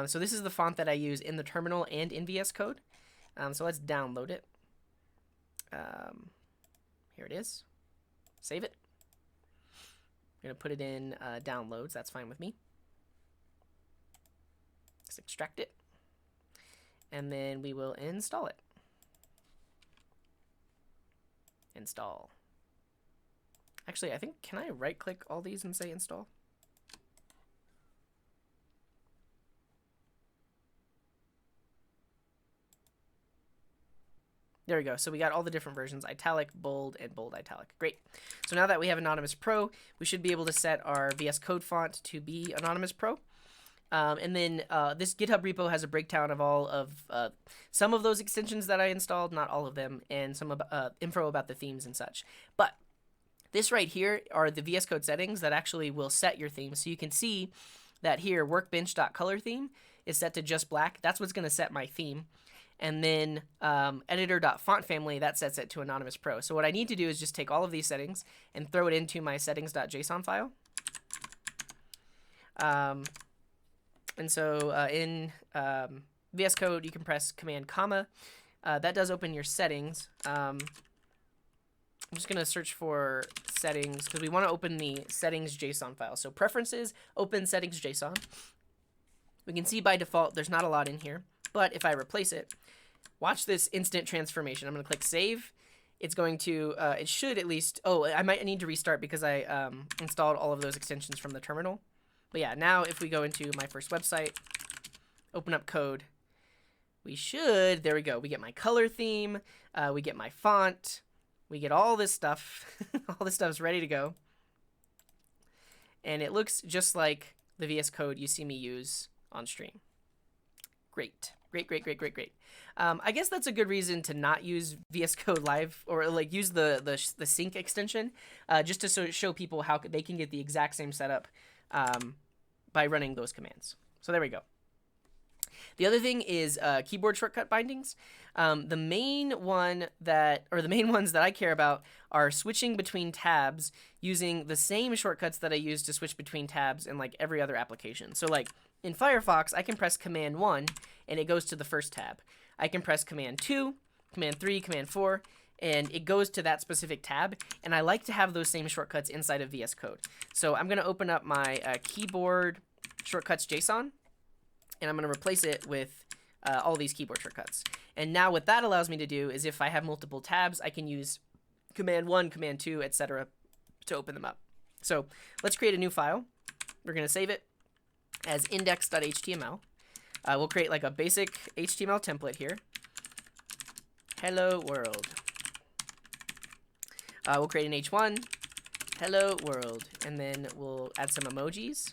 So this is the font that I use in the terminal and in VS Code. So let's download it. Here it is. Save it. I'm going to put it in downloads. That's fine with me. Let's extract it. And then we will install it. Install. Actually, I think, can I right click all these and say install? There we go. So we got all the different versions, italic, bold, and bold italic. Great. So now that we have Anonymous Pro, we should be able to set our VS Code font to be Anonymous Pro. And then this GitHub repo has a breakdown of all of some of those extensions that I installed, not all of them, and some info about the themes and such. But this right here are the VS Code settings that actually will set your theme. So you can see that here, workbench.color theme is set to just black. That's what's going to set my theme. And then editor.font family, that sets it to Anonymous Pro. So what I need to do is just take all of these settings and throw it into my settings.json file. And so in VS Code, you can press Command, comma. That does open your settings. I'm just going to search for settings because we want to open the settings.json file. So preferences, open settings.json. We can see by default there's not a lot in here. But if I replace it, watch this instant transformation. I'm going to click save. It's going to, it should at least, oh, I might need to restart because I installed all of those extensions from the terminal. But yeah, now if we go into my first website, open up code, we should, there we go. We get my color theme, we get my font, we get all this stuff. All this stuff is ready to go. And it looks just like the VS Code you see me use on stream. Great. I guess that's a good reason to not use VS Code Live or like use the sync extension, just to show people how they can get the exact same setup by running those commands. So there we go. The other thing is keyboard shortcut bindings. The main ones that I care about are switching between tabs using the same shortcuts that I use to switch between tabs in like every other application. So like in Firefox, I can press Command 1 and it goes to the first tab. I can press Command 2, Command 3, Command 4, and it goes to that specific tab. And I like to have those same shortcuts inside of VS Code. So I'm going to open up my keyboard shortcuts JSON, and I'm going to replace it with all these keyboard shortcuts. And now what that allows me to do is if I have multiple tabs, I can use Command 1, Command 2, etc. to open them up. So let's create a new file. We're going to save it as index.html. We'll create like a basic HTML template here. Hello world. We'll create an H1. Hello world. And then we'll add some emojis.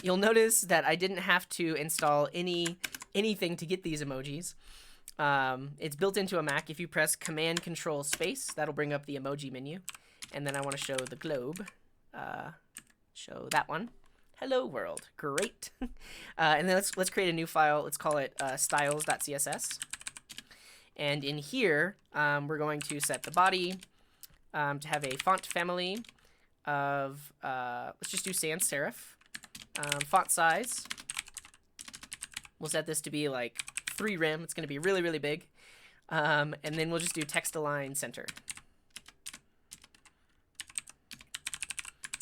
You'll notice that I didn't have to install anything to get these emojis. It's built into a Mac. If you press Command Control Space, that'll bring up the emoji menu. And then I want to show the globe. Show that one. Hello world. Great. And then let's create a new file. Let's call it styles.css. And in here, we're going to set the body to have a font family of, let's just do sans serif. Font size. We'll set this to be like 3 rem. It's going to be really, really big. And then we'll just do text align center.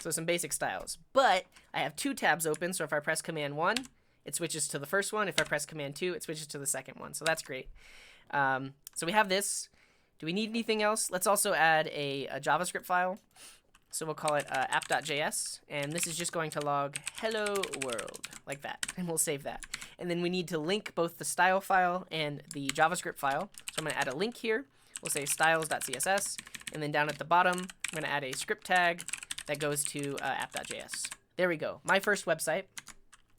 So some basic styles. But I have 2 tabs open, so if I press Command 1, it switches to the first one. If I press Command 2, it switches to the second one. So that's great. So we have this. Do we need anything else? Let's also add a JavaScript file. So we'll call it app.js, and this is just going to log hello world, like that, and we'll save that. And then we need to link both the style file and the JavaScript file. So I'm going to add a link here. We'll say styles.css, and then down at the bottom, I'm going to add a script tag that goes to app.js. There we go, my first website.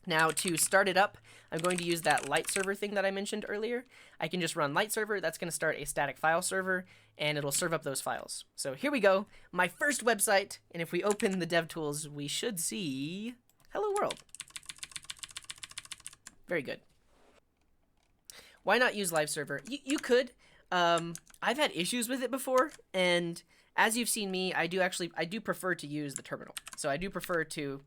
Now to start it up, I'm going to use that light server thing that I mentioned earlier. I can just run light server. That's going to start a static file server, and it'll serve up those files. So here we go, my first website. And if we open the DevTools, we should see hello world. Very good. Why not use live server? You could. I've had issues with it before, and as you've seen me, I do prefer to use the terminal. So I do prefer to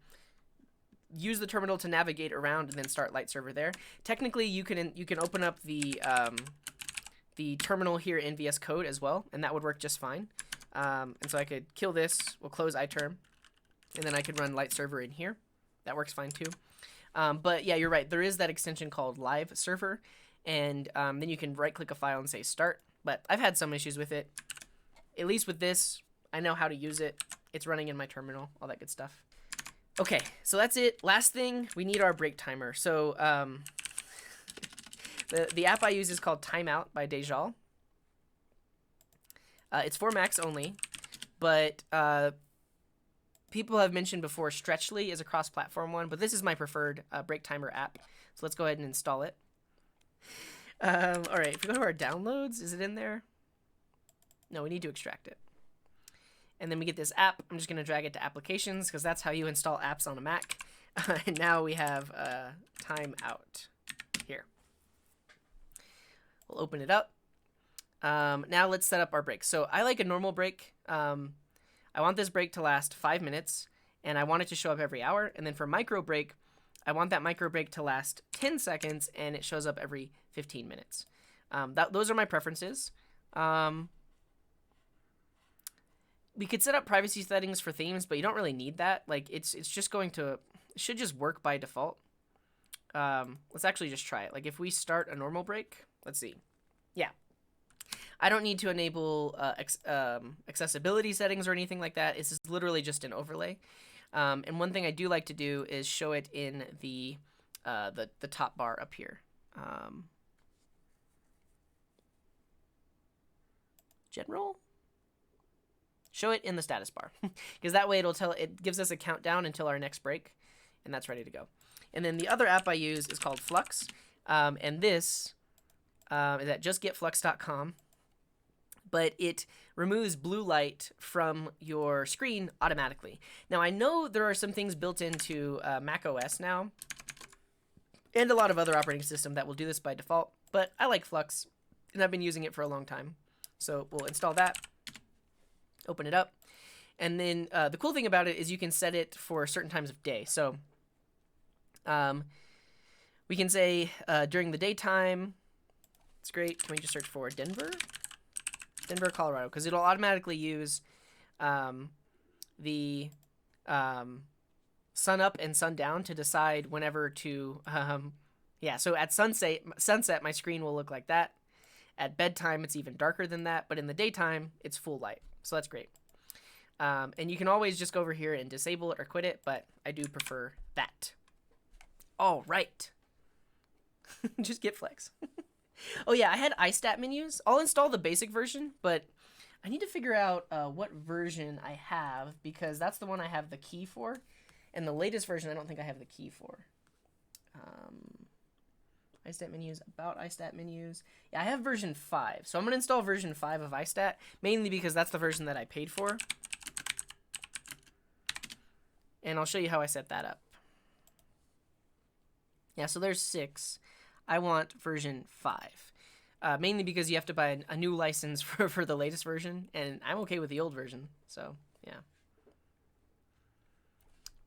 use the terminal to navigate around and then start light server there. Technically, you can open up the terminal here in VS Code as well, and that would work just fine. And so I could kill this. We'll close ITerm, and then I could run light server in here. That works fine too. But yeah, you're right. There is that extension called live server, and then you can right-click a file and say start. But I've had some issues with it. At least with this, I know how to use it. It's running in my terminal, all that good stuff. Okay, so that's it. Last thing, we need our break timer. So the app I use is called Timeout by Dejal. It's for Macs only, but people have mentioned before Stretchly is a cross-platform one, but this is my preferred break timer app. So let's go ahead and install it. All right, if we go to our downloads, is it in there? No, we need to extract it. And then we get this app. I'm just going to drag it to applications because that's how you install apps on a Mac. And now we have Timeout here. We'll open it up. Now let's set up our break. So I like a normal break. I want this break to last 5 minutes, and I want it to show up every hour. And then for micro break, I want that micro break to last 10 seconds, and it shows up every 15 minutes. Those are my preferences. We could set up privacy settings for themes, but you don't really need that. Like it's just going to, it should just work by default. Let's actually just try it. Like if we start a normal break, let's see. Yeah. I don't need to enable accessibility settings or anything like that. It's just literally just an overlay. And one thing I do like to do is show it in the top bar up here. General? Show it in the status bar because that way it gives us a countdown until our next break, and that's ready to go. And then the other app I use is called Flux. And this is at justgetflux.com. But it removes blue light from your screen automatically. Now, I know there are some things built into Mac OS now, and a lot of other operating systems that will do this by default, but I like Flux, and I've been using it for a long time. So we'll install that, open it up, and then the cool thing about it is you can set it for certain times of day. So we can say during the daytime. It's great. Can we just search for Denver, Colorado? Because it'll automatically use the sun up and sun down to decide whenever to, yeah, so at sunset, my screen will look like that. At bedtime, it's even darker than that, but in the daytime, it's full light. So that's great. And you can always just go over here and disable it or quit it, but I do prefer that. All right. Just get Flex. Oh yeah, I had iStat menus. I'll install the basic version, but I need to figure out what version I have, because that's the one I have the key for. And the latest version, I don't think I have the key for. iStat menus, about iStat menus. Yeah, I have version 5. So I'm going to install version 5 of iStat, mainly because that's the version that I paid for. And I'll show you how I set that up. Yeah, so there's 6. I want version 5. Mainly because you have to buy a new license for the latest version, and I'm okay with the old version, so yeah.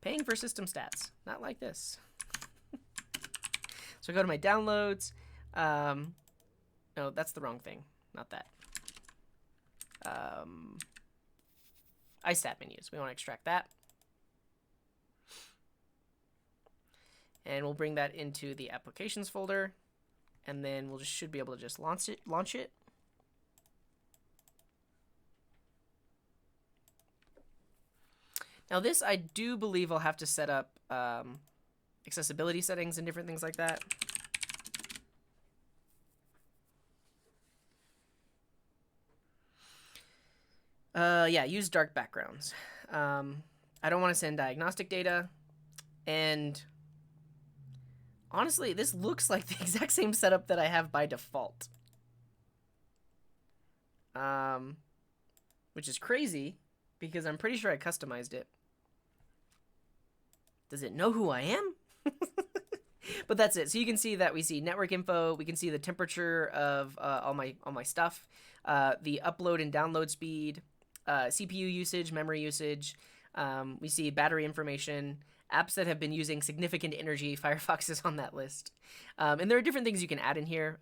Paying for system stats, not like this. So I go to my downloads. No, that's the wrong thing, not that. iStat menus, we want to extract that. And we'll bring that into the applications folder, and then we'll should be able to just launch it. Now this, I do believe I'll have to set up accessibility settings and different things like that. Yeah, use dark backgrounds. I don't want to send diagnostic data, and honestly, this looks like the exact same setup that I have by default. Which is crazy, because I'm pretty sure I customized it. Does it know who I am? But that's it. So you can see that we see network info. We can see the temperature of all my stuff, the upload and download speed, CPU usage, memory usage. We see battery information, apps that have been using significant energy. Firefox is on that list. And there are different things you can add in here.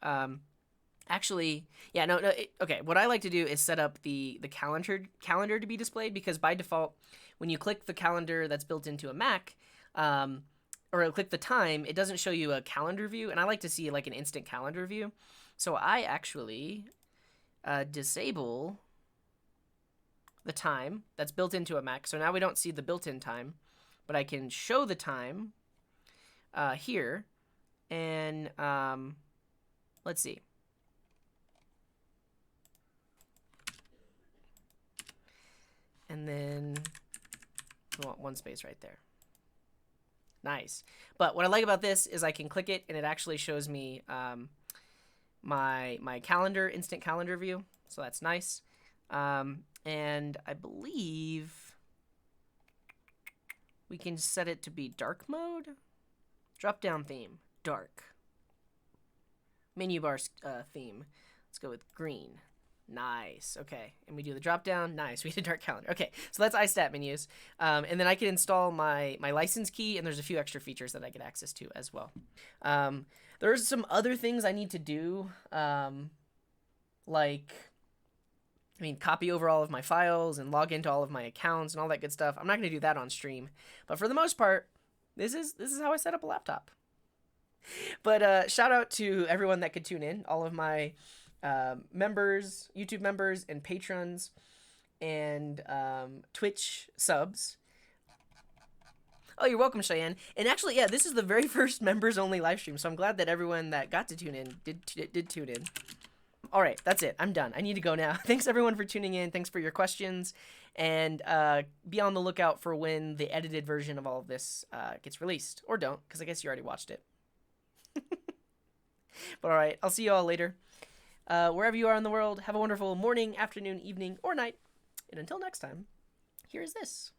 Actually, yeah, okay. What I like to do is set up the calendar to be displayed, because by default, when you click the calendar that's built into a Mac, or click the time, it doesn't show you a calendar view, and I like to see like an instant calendar view. So I actually disable the time that's built into a Mac. So now we don't see the built-in time, but I can show the time here, and let's see. And then we want one space right there. Nice. But what I like about this is I can click it, and it actually shows me my calendar, instant calendar view. So that's nice. And I believe we can set it to be dark mode. Drop down theme, dark. Menu bar theme. Let's go with green. Nice. Okay. And we do the drop down. Nice. We did dark calendar. Okay. So that's iStat menus. And then I can install my license key, and there's a few extra features that I get access to as well. There's some other things I need to do. Copy over all of my files and log into all of my accounts and all that good stuff. I'm not going to do that on stream. But for the most part, this is how I set up a laptop. But shout out to everyone that could tune in. All of my members, YouTube members, and patrons, and Twitch subs. Oh, you're welcome, Cheyenne. And actually, yeah, this is the very first members-only live stream, so I'm glad that everyone that got to tune in did tune in. All right, that's it. I'm done. I need to go now. Thanks, everyone, for tuning in. Thanks for your questions. And be on the lookout for when the edited version of all of this gets released. Or don't, because I guess you already watched it. But all right, I'll see you all later. Wherever you are in the world, have a wonderful morning, afternoon, evening, or night. And until next time, here is this.